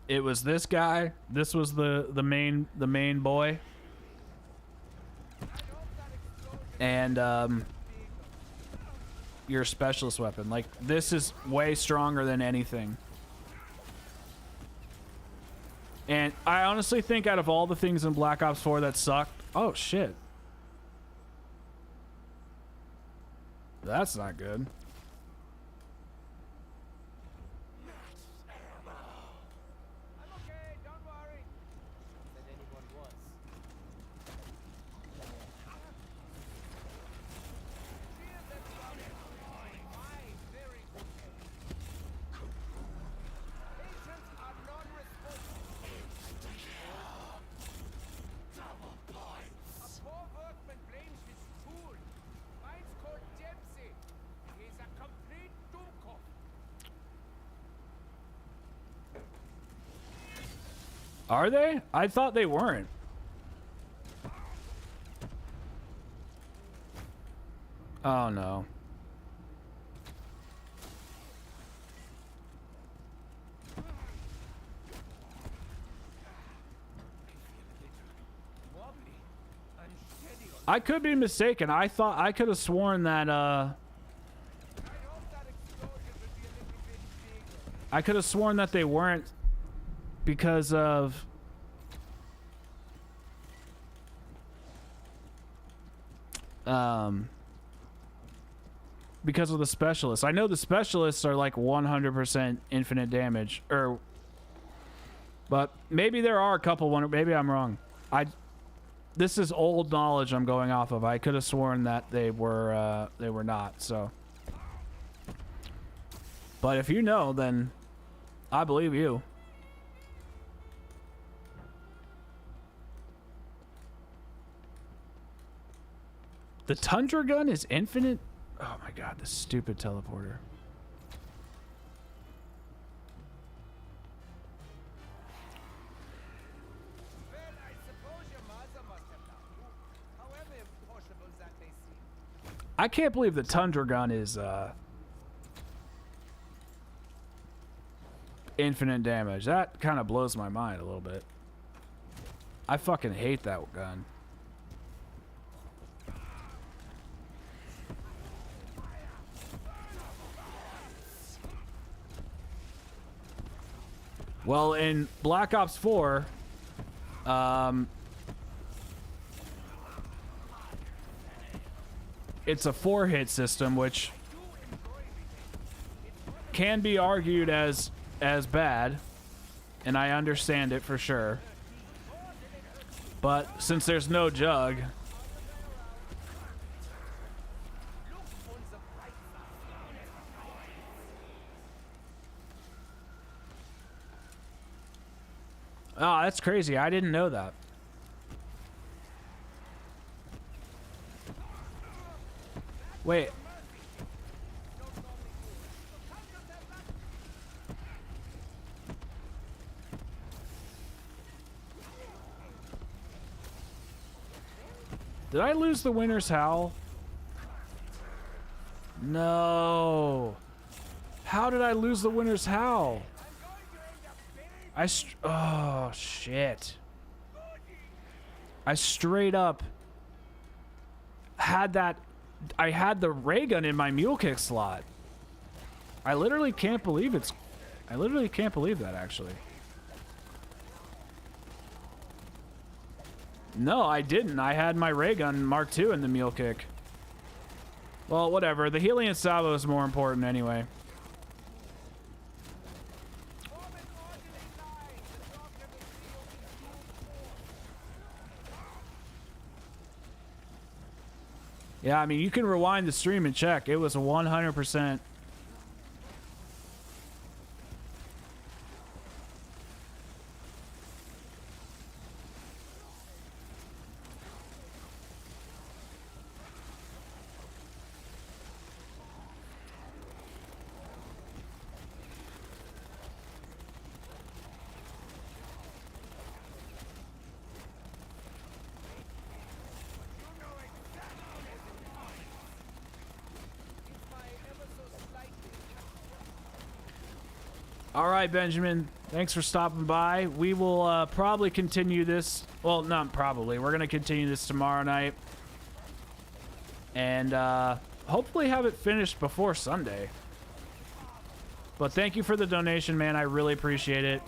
it was this guy. This was the main boy, and your specialist weapon. Like, this is way stronger than anything. And I honestly think out of all the things in Black Ops 4 that sucked... Oh, shit. That's not good. I'm okay, don't worry. Said anyone was. Cheers, everybody. Why, very good. Patients are non-responsive. A poor workman blames his tool. Mine's called Dempsey. He's a complete doomcock. Are they? I thought they weren't. Oh, no. Wobbly, unsteady. I could be mistaken. I thought I could have sworn that I hope that explosion will be a little bit bigger. I could have sworn that they weren't because of because of the specialists. I know the specialists are like 100% infinite damage, but maybe there are a couple one. Maybe I'm wrong. This is old knowledge I'm going off of. I could have sworn that they were not. So, but if you know, then I believe you. The Tundra gun is infinite? Oh my god, this stupid teleporter. Well, I suppose your mother must have known. However impossible that may seem. I can't believe the Tundra gun is infinite damage. That kind of blows my mind a little bit. I fucking hate that gun. Well, in Black Ops 4, it's a 4-hit system, which can be argued as bad, and I understand it for sure. But since there's no jug, oh, that's crazy. I didn't know that. Wait. Did I lose the winner's howl? No. How did I lose the winner's howl? Oh, shit. I straight up had that. I had the ray gun in my mule kick slot. I literally can't believe it's. I literally can't believe that, actually. No, I didn't. I had my ray gun Mark II in the mule kick. Well, whatever. The Helion Salvo is more important anyway. Yeah, I mean, you can rewind the stream and check. It was 100%. All right, Benjamin. Thanks for stopping by. We will probably continue this. Well, not probably. We're going to continue this tomorrow night. And hopefully have it finished before Sunday. But thank you for the donation, man. I really appreciate it.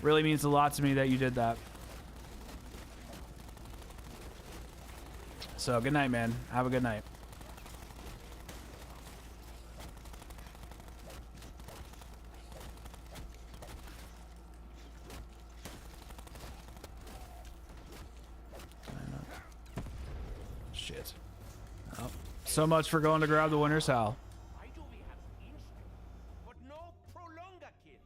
Really means a lot to me that you did that. So, good night, man. Have a good night. Shit. Oh. So much for going to grab the winner's howl. Why do we have instinct, but no prolonga kill?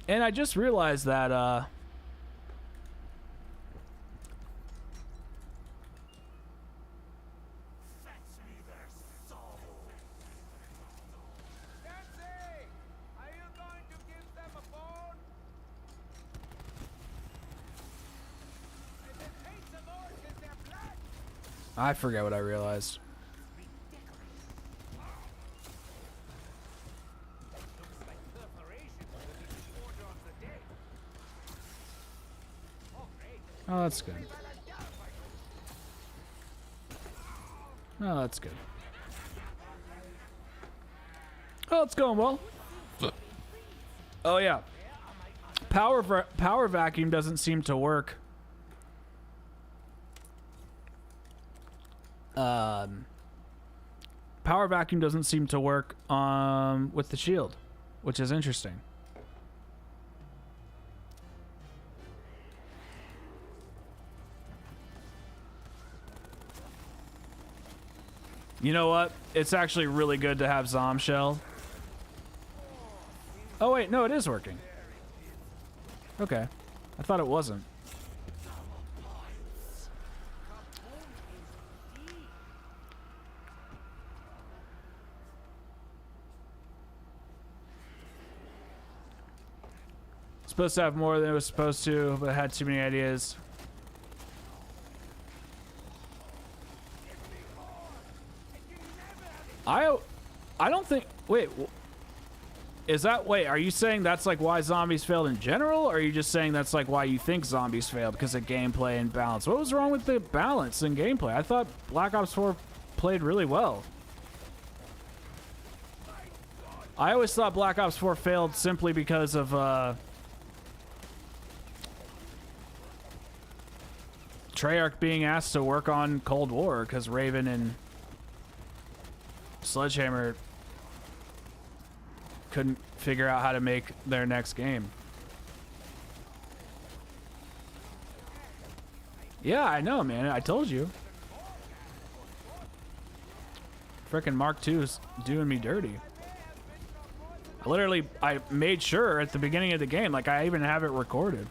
And I just realized that, Nancy, are you going to give them a bone? If it takes some more, is their blood? I forget what I realized. Looks like perforation will be the order of the day. Oh, great. Oh, that's good. Oh, that's good. Oh, it's going well. Oh, yeah. Power vacuum doesn't seem to work. Power vacuum doesn't seem to work with the shield, which is interesting. You know what? It's actually really good to have Zomshell. Oh wait, no, it is working. Okay. I thought it wasn't. Supposed to have more than it was supposed to, but I had too many ideas. I don't think. Wait, is that? Wait, are you saying that's like why zombies failed in general, or are you just saying that's like why you think zombies failed because of gameplay and balance? What was wrong with the balance in gameplay? I thought Black Ops 4 played really well. I always thought Black Ops 4 failed simply because of Treyarch being asked to work on Cold War because Raven and Sledgehammer couldn't figure out how to make their next game. Yeah, I know, man. I told you. Frickin' Mark II's doing me dirty. I made sure at the beginning of the game, like I even have it recorded.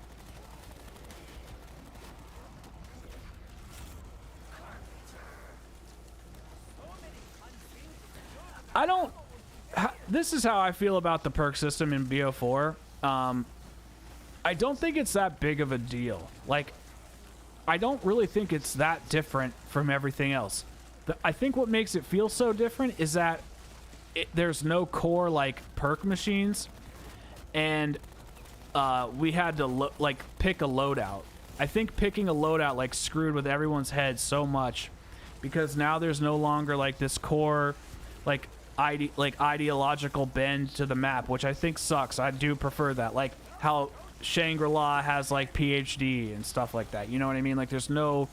This is how I feel about the perk system in BO4. I don't think it's that big of a deal. Like, I don't really think it's that different from everything else. I think what makes it feel so different is that there's no core, like, perk machines. And we had to, pick a loadout. I think picking a loadout, like, screwed with everyone's head so much. Because now there's no longer, like, this core, like ideological bend to the map, which I think sucks. I do prefer that, like how Shangri-La has like PhD and stuff like that. You know what I mean? Like there's no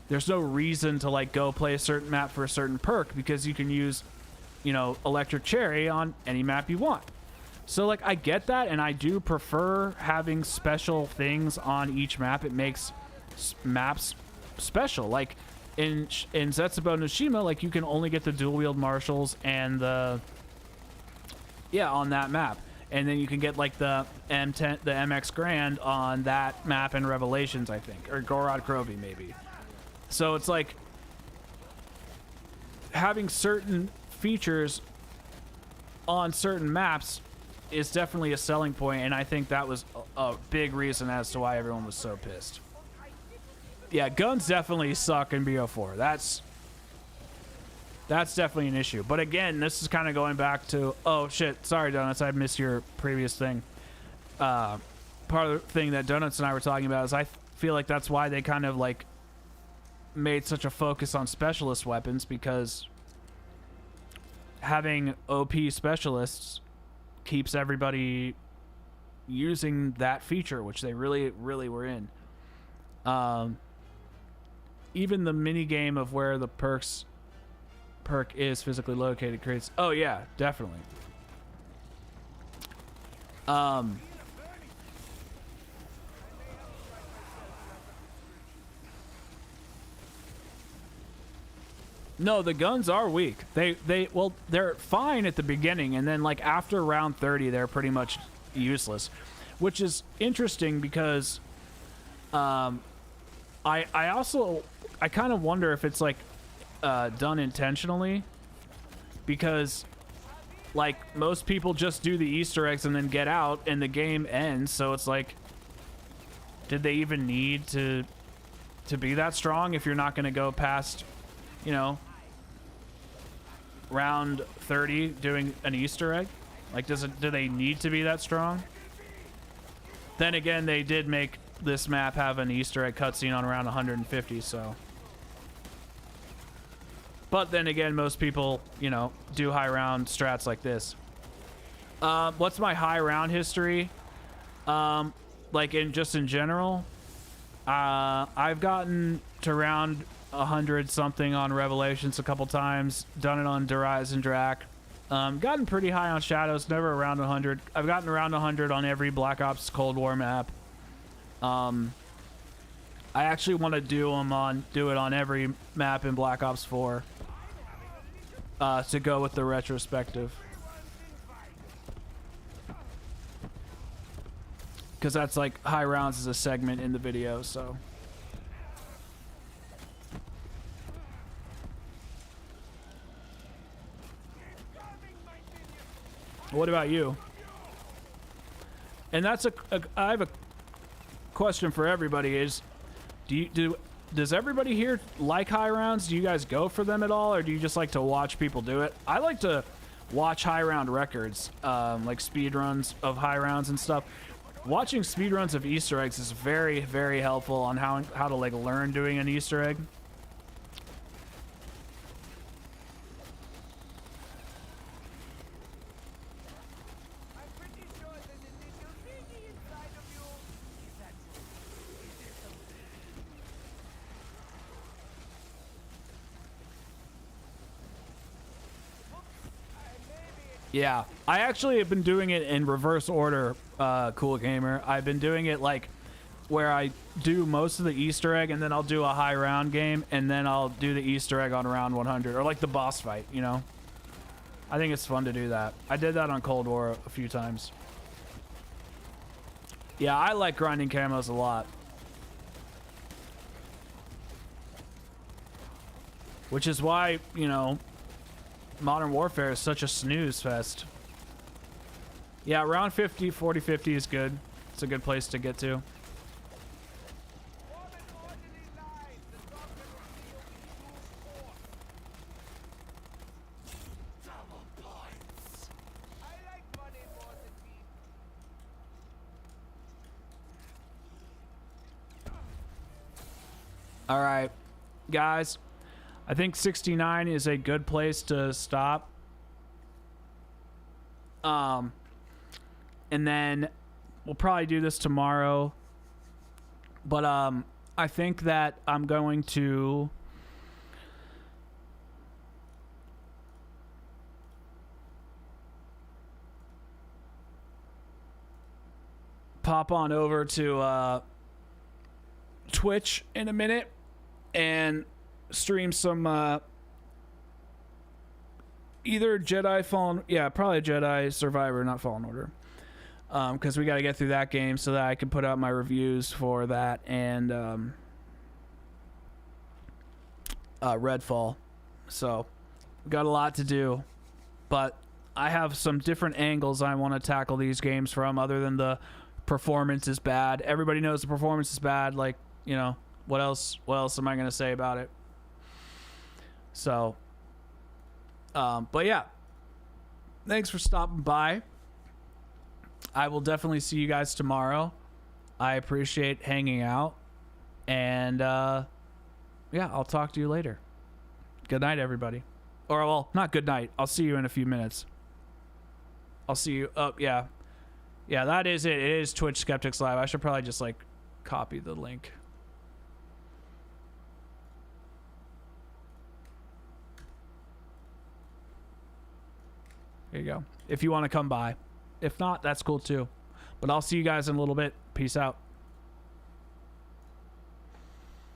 reason to like go play a certain map for a certain perk because you can use, you know, Electric Cherry on any map you want. So like I get that, and I do prefer having special things on each map. It makes maps special. Like in Zetsubo Noshima, like you can only get the dual wield marshals and the on that map, and then you can get like the M10, the MX Grand on that map in Revelations, I think, or Gorod Krovi maybe. So it's like having certain features on certain maps is definitely a selling point, and I think that was a big reason as to why everyone was so pissed. Yeah, guns definitely suck in BO4. That's definitely an issue. But again, this is kind of going back to, oh shit, sorry Donuts, I missed your previous thing. Part of the thing that Donuts and I were talking about is I feel like that's why they kind of like made such a focus on specialist weapons, because having OP specialists keeps everybody using that feature, which they really, really were in. Even the mini game of where the perk is physically located creates. Oh yeah, definitely. No, the guns are weak. Well, they're fine at the beginning, and then like after round 30, they're pretty much useless, which is interesting because I kind of wonder if it's like done intentionally, because like most people just do the Easter eggs and then get out and the game ends. So it's like, did they even need to be that strong if you're not going to go past, you know, round 30 doing an Easter egg? Like, do they need to be that strong? Then again, they did make this map have an Easter egg cutscene on around 150, so. But then again, most people, you know, do high round strats like this. What's my high round history? Like in general, I've gotten to round 100 something on Revelations a couple times. Done it on Derize and Drac. Gotten pretty high on Shadows, never around 100. I've gotten around 100 on every Black Ops Cold War map. I actually want to do it on every map in Black Ops 4. To go with the retrospective. Because that's like high rounds as a segment in the video, so. What about you? And that's I have a question for everybody is, does everybody here like high rounds? Do you guys go for them at all, or do you just like to watch people do it? I like to watch high round records, like speed runs of high rounds and stuff. Watching speed runs of Easter eggs is very, very helpful on how to like learn doing an Easter egg. Yeah, I actually have been doing it in reverse order, Cool Gamer. I've been doing it like where I do most of the Easter egg and then I'll do a high round game and then I'll do the Easter egg on round 100, or like the boss fight, you know? I think it's fun to do that. I did that on Cold War a few times. Yeah, I like grinding camos a lot. Which is why, you know, Modern Warfare is such a snooze fest. Yeah, around 50, 40, 50 is good. It's a good place to get to. All right, guys. I think 69 is a good place to stop. And then we'll probably do this tomorrow. But I think that I'm going to pop on over to Twitch in a minute and stream some either Jedi Fallen, yeah, probably Jedi Survivor, not Fallen Order, because we got to get through that game so that I can put out my reviews for that, and Redfall. So we got a lot to do, but I have some different angles I want to tackle these games from, other than the performance is bad. Everybody knows the performance is bad, like, you know, What else am I going to say about it? So, but yeah, thanks for stopping by. I will definitely see you guys tomorrow. I appreciate hanging out. And, yeah, I'll talk to you later. Good night, everybody. Or, well, not good night. I'll see you in a few minutes. I'll see you. Oh, yeah. Yeah, that is it. It is Twitch Skeptics Live. I should probably just, like, copy the link. Here you go. If you want to come by. If not, that's cool too. But I'll see you guys in a little bit. Peace out.